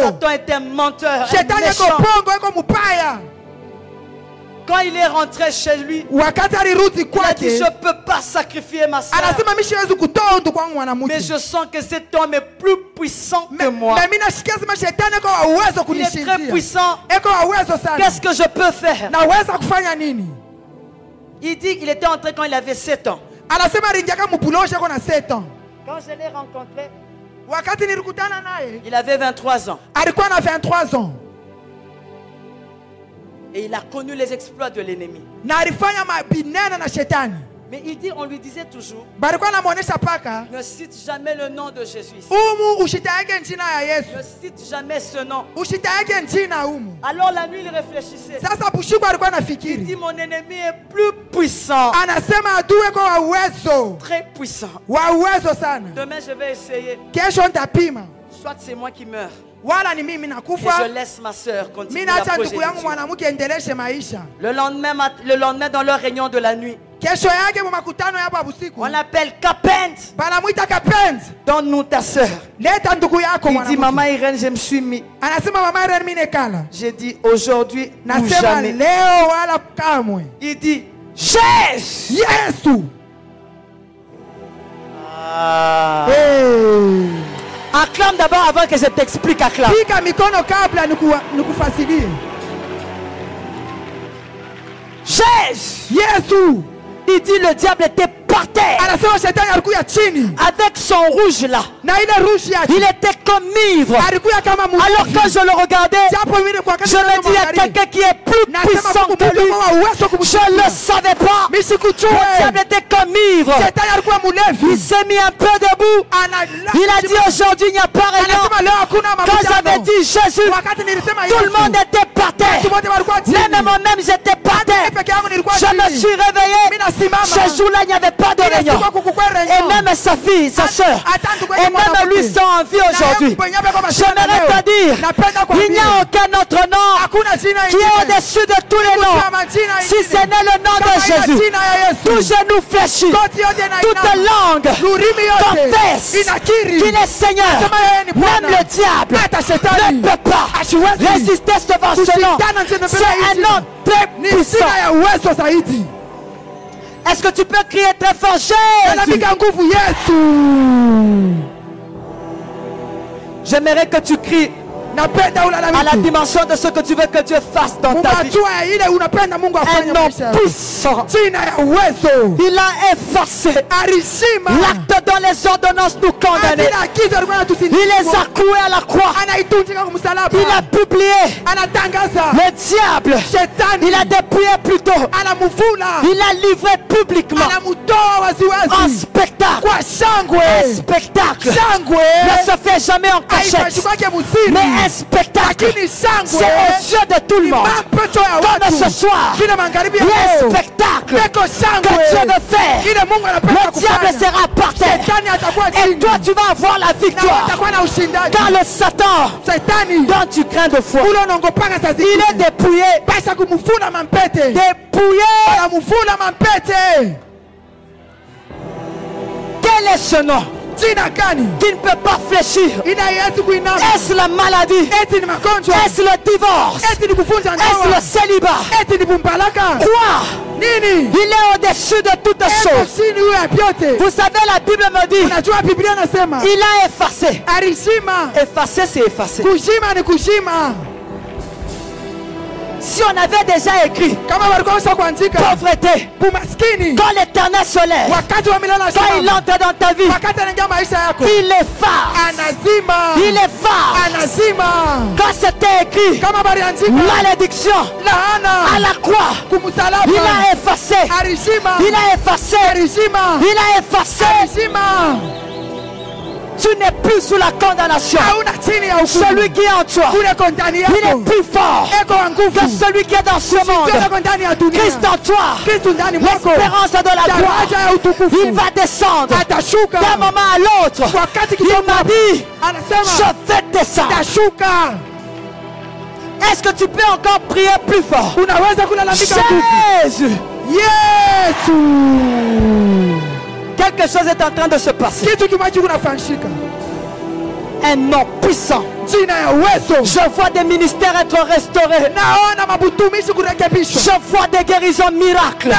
Satan est un menteur, un méchant. Quand il est rentré chez lui, il a dit, je ne peux pas sacrifier ma soeur. Mais je sens que cet homme est plus puissant que moi. Il est très puissant. Qu'est-ce que je peux faire? Il dit qu'il était entré quand il avait 7 ans. Quand je l'ai rencontré, il avait 23 ans. Et il a connu les exploits de l'ennemi. Mais il dit, on lui disait toujours, ne cite jamais le nom de Jésus. Ne cite jamais ce nom. Alors la nuit, il réfléchissait. Il dit, mon ennemi est plus puissant. Très puissant. Demain, je vais essayer. Soit c'est moi qui meurs. Et je laisse ma soeur continuer la progéniture. Le lendemain, dans leur réunion de la nuit, on l'appelle Kapent. Donne-nous ta soeur. Il dit, maman Irène, je me suis mis. J'ai dit, aujourd'hui ou jamais. Il dit, Jésus. Acclame d'abord avant que je t'explique. Acclame. Jésus. Il dit, le diable était par terre avec son rouge là. Il était comme ivre. Alors quand je le regardais, je me dis, il y a quelqu'un qui est plus puissant que lui. Je ne le savais pas. Le diable était comme ivre. Il s'est mis un peu debout. Il a dit, aujourd'hui il n'y a pas rien. Quand j'avais dit Jésus, tout le monde était par terre. Même moi-même j'étais par terre. Je me suis réveillé. Ce jour-là, il n'y avait pas de réunion. Et même sa fille, sa soeur, et même lui sont en vie aujourd'hui. J'aimerais te dire, il n'y a aucun autre nom qui est au-dessus de tous les noms. Si ce n'est le nom de Jésus, tout genou fléchit, toute langue confesse qu'il est Seigneur. Même le diable ne peut pas résister devant ce nom. C'est un nom très puissant. Est-ce que tu peux crier très fort, Jésus? J'aimerais que tu cries à la dimension de ce que tu veux que Dieu fasse dans ta vie. Un nom puissant. Il a effacé l'acte dont les ordonnances nous condamnaient. Il les a cloués à la croix. Il a publié. Le diable, il a dépouillé plutôt. Il a livré publiquement un spectacle. Un spectacle ne se fait jamais en cachette, mais un un spectacle. C'est aux yeux de tout le monde. Comme ce soir, il y a un spectacle que Dieu veut faire. Le diable sera par terre. Et toi, tu vas avoir la victoire. Car le Satan, dont tu crains de foi, il est dépouillé. Quel est ce nom qui ne peut pas fléchir? Est-ce la maladie? Est-ce le divorce? Est-ce le célibat? Quoi? Il est au-dessus de toutes choses. Vous savez, la Bible me dit, il a effacé. Effacer, c'est effacer. Si on avait déjà écrit pauvreté, quand l'Éternel se lève, quand il entre dans ta vie, il est phare. Quand c'était écrit malédiction à la croix, il a effacé. Il a effacé. Tu n'es plus sous la condamnation. Celui qui est en toi, il est plus fort que celui qui est dans ce monde. Christ en toi, l'espérance de la gloire. Il va descendre d'un moment à l'autre. Il m'a dit, je vais descendre. Est-ce que tu peux encore prier plus fort? Jésus. Quelque chose est en train de se passer. Un nom puissant. Je vois des ministères être restaurés. Je vois des guérisons miracles.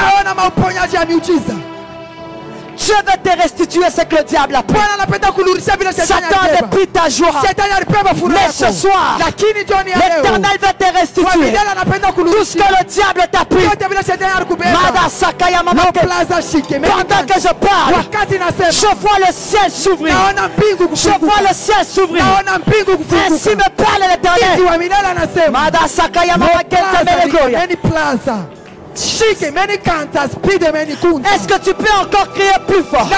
Dieu veut te restituer ce que le diable a pris. Satan a pris ta joie. Mais ce soir, l'Éternel veut te restituer tout ce que le diable t'a pris. Pendant que je parle, je vois le ciel s'ouvrir. Je vois le ciel s'ouvrir. Ainsi me parle l'Éternel. Est-ce que tu peux encore crier plus fort?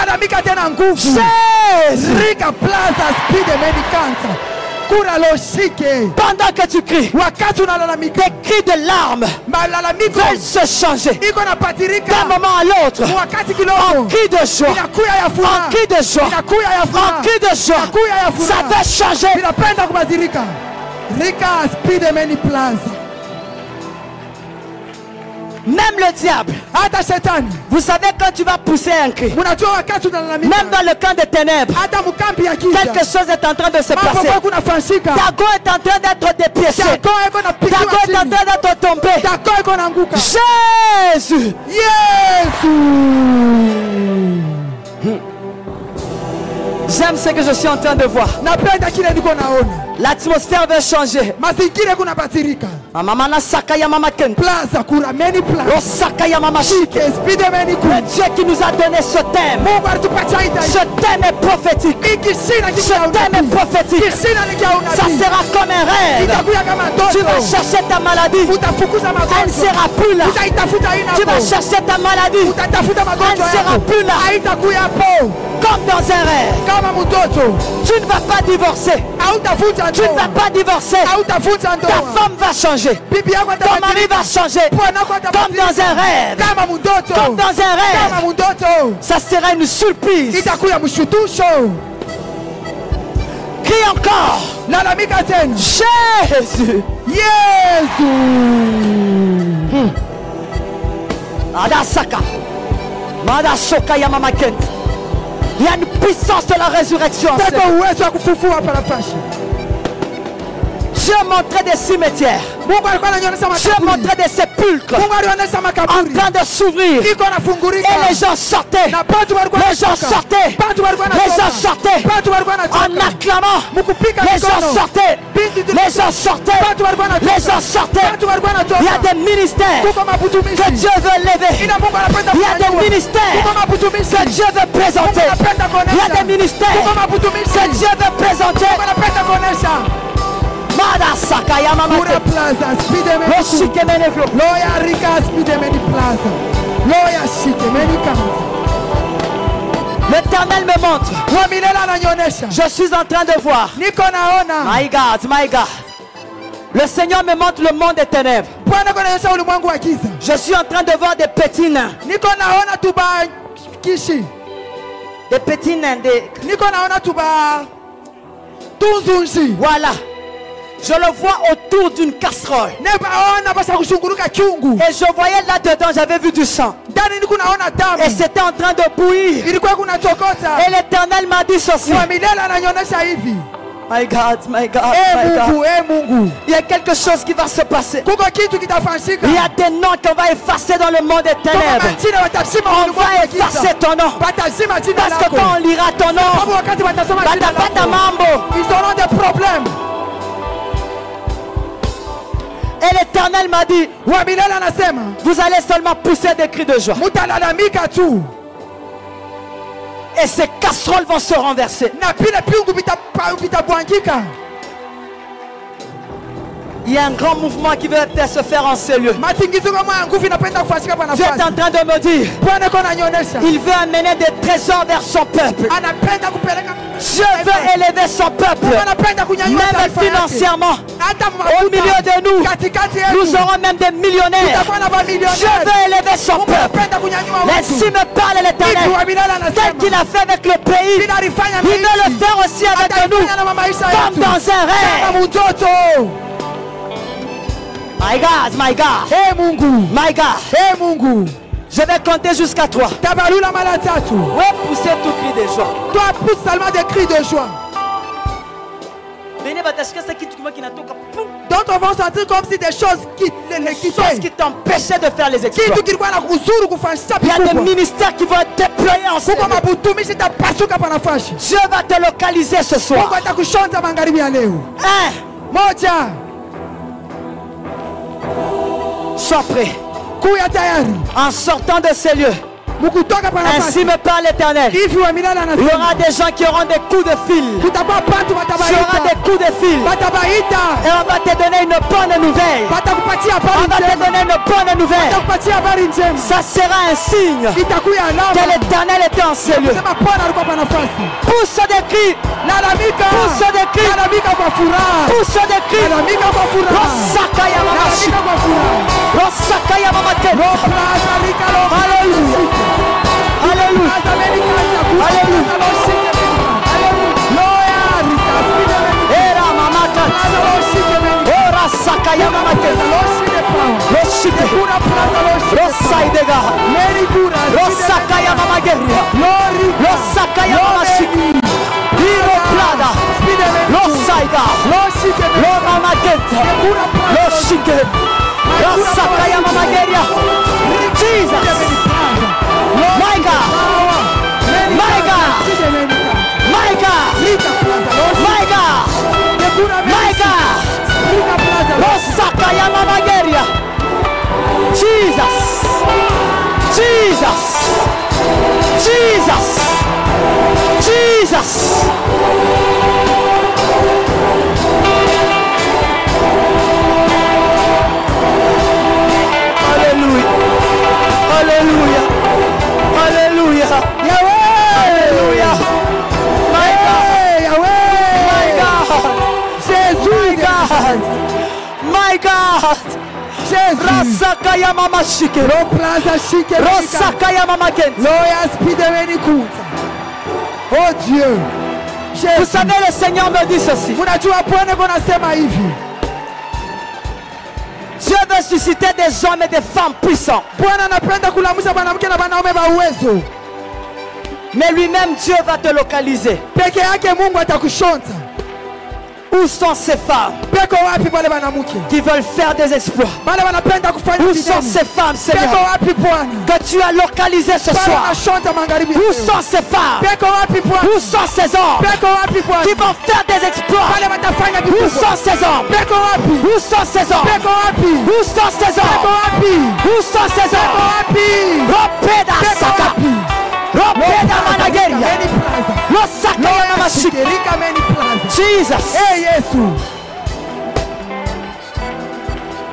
Pendant que tu cries, des cris de larmes veulent se changer d'un moment à l'autre en cris de joie, en cris de joie, en cris de joie. Ça va changer. Même le diable, vous savez, quand tu vas pousser un cri, même dans le camp des ténèbres, quelque chose est en train de se passer. Dagon est en train d'être dépiécé. Dagon est en train d'être tombé. Jésus. J'aime ce que je suis en train de voir. L'atmosphère va changer. Maman Sakaya Mama Ken. Sakaya Mama Shike. Le Dieu qui nous a donné ce thème. Ce thème est prophétique. Ce thème est prophétique. Ça sera comme un rêve. Tu vas chercher ta maladie. Elle ne sera plus là. Tu vas chercher ta maladie. Elle ne sera plus là. Comme dans un rêve. Tu ne vas pas divorcer. Tu ne vas pas divorcer. Ta femme va changer. Ton mari va changer. Comme dans un rêve. Comme dans un rêve. Ça sera une surprise. Crie encore. Jésus. Adasaka. Madasoka Yamama Kent. Il y a une puissance de la résurrection. Dieu montrait des cimetières. Dieu montrait des sépulcres en train de s'ouvrir. Et les gens sortaient. Les gens sortaient. Les gens sortaient. En acclamant. Les gens sortaient. Les gens sortaient. Les gens sortaient. Il y a des ministères que Dieu veut lever. Il y a des ministères que Dieu veut présenter. Il y a des ministères que Dieu veut présenter. Mada Sakaya Mama Plaza, Loya Rika Spidemeni Plaza, Loya Shikemeni Kanza. L'Éternel me montre. Je suis en train de voir. My God, my God. Le Seigneur me montre le monde des ténèbres. Je suis en train de voir des petits nains. Des petits nains. Voilà. Je le vois autour d'une casserole. Et je voyais là-dedans, j'avais vu du sang. Et c'était en train de bouillir. Et l'Éternel m'a dit ceci. My God, my God, my God. Il y a quelque chose qui va se passer. Il y a des noms qu'on va effacer dans le monde des ténèbres. On va effacer ton nom. Parce que quand on lira ton nom, ils auront des problèmes. Et l'Éternel m'a dit, vous allez seulement pousser des cris de joie. Et ces casseroles vont se renverser. Il y a un grand mouvement qui veut peut-être se faire en ces lieux. Dieu est en train de me dire, il veut amener des trésors vers son peuple. Dieu veut élever son peuple, même financièrement. Au milieu de nous, nous aurons même des millionnaires. Dieu veut élever son peuple. Laissez me parler l'Éternel. Tel qu'il a fait avec le pays, il veut le faire aussi avec nous, comme dans un rêve. My God, my God. Hey Mungu. My God. Hey Mungu. Je vais compter jusqu'à 3. Oui, poussez tout cri de joie. Toi, pousse seulement des cris de joie. D'autres vont sentir comme si des choses qui t'empêchaient de faire les exploits. Il y a des ministères qui vont être déployés ensemble. Dieu va te localiser ce soir. Sois prêt. En sortant de ces lieux, ainsi me parle l'Éternel, il y aura des gens qui auront des coups de fil. Tu auras des coups de fil. Et on va te donner une bonne nouvelle. On va te donner une bonne nouvelle. Ça sera un signe que l'Éternel était en ces lieux. Pousse des cris. Pousse des cris. Pousse des cris. Alléluia. Alléluia. Era mamaka. Ora sakaya mamaka. Loshike. Rosaidega. Rosakaya mamaka. Rosakaya mamashiki. Hiro plada. Losaiga. Lo mamaka. Loshike. Rosakaya mamaka. Jesus. My God. My God. My God. My God. My God. Rosakaya mamageria. Jesus. Jesus. Jesus. Jesus. Alléluia. Alléluia. Alléluia. Yahweh. Alléluia. My God. Yahweh. My God. Jésus. My God. Jésus. Rasakaya mama shike. Rasakaya mama ken. Oh Dieu. Vous savez, le Seigneur me dit ceci. Dieu veut susciter des hommes et des femmes puissants. Mais lui-même, Dieu va te localiser. Où sont ces femmes qui veulent faire des exploits? Où sont ces femmes, Seigneur, que tu as localisées ce soir? Où sont ces femmes? Où sont ces hommes qui vont faire des exploits? Où sont ces hommes? Où sont ces hommes? Où sont ces hommes? Où sont ces hommes? Ropeda Saka. Ropeda Manageria. Losakaya Namashiki. Jesus.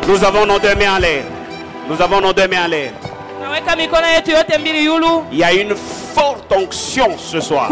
Nous avons nos deux mains en l'air. Nous avons nos deux mains en l'air. Il y a une forte onction ce soir.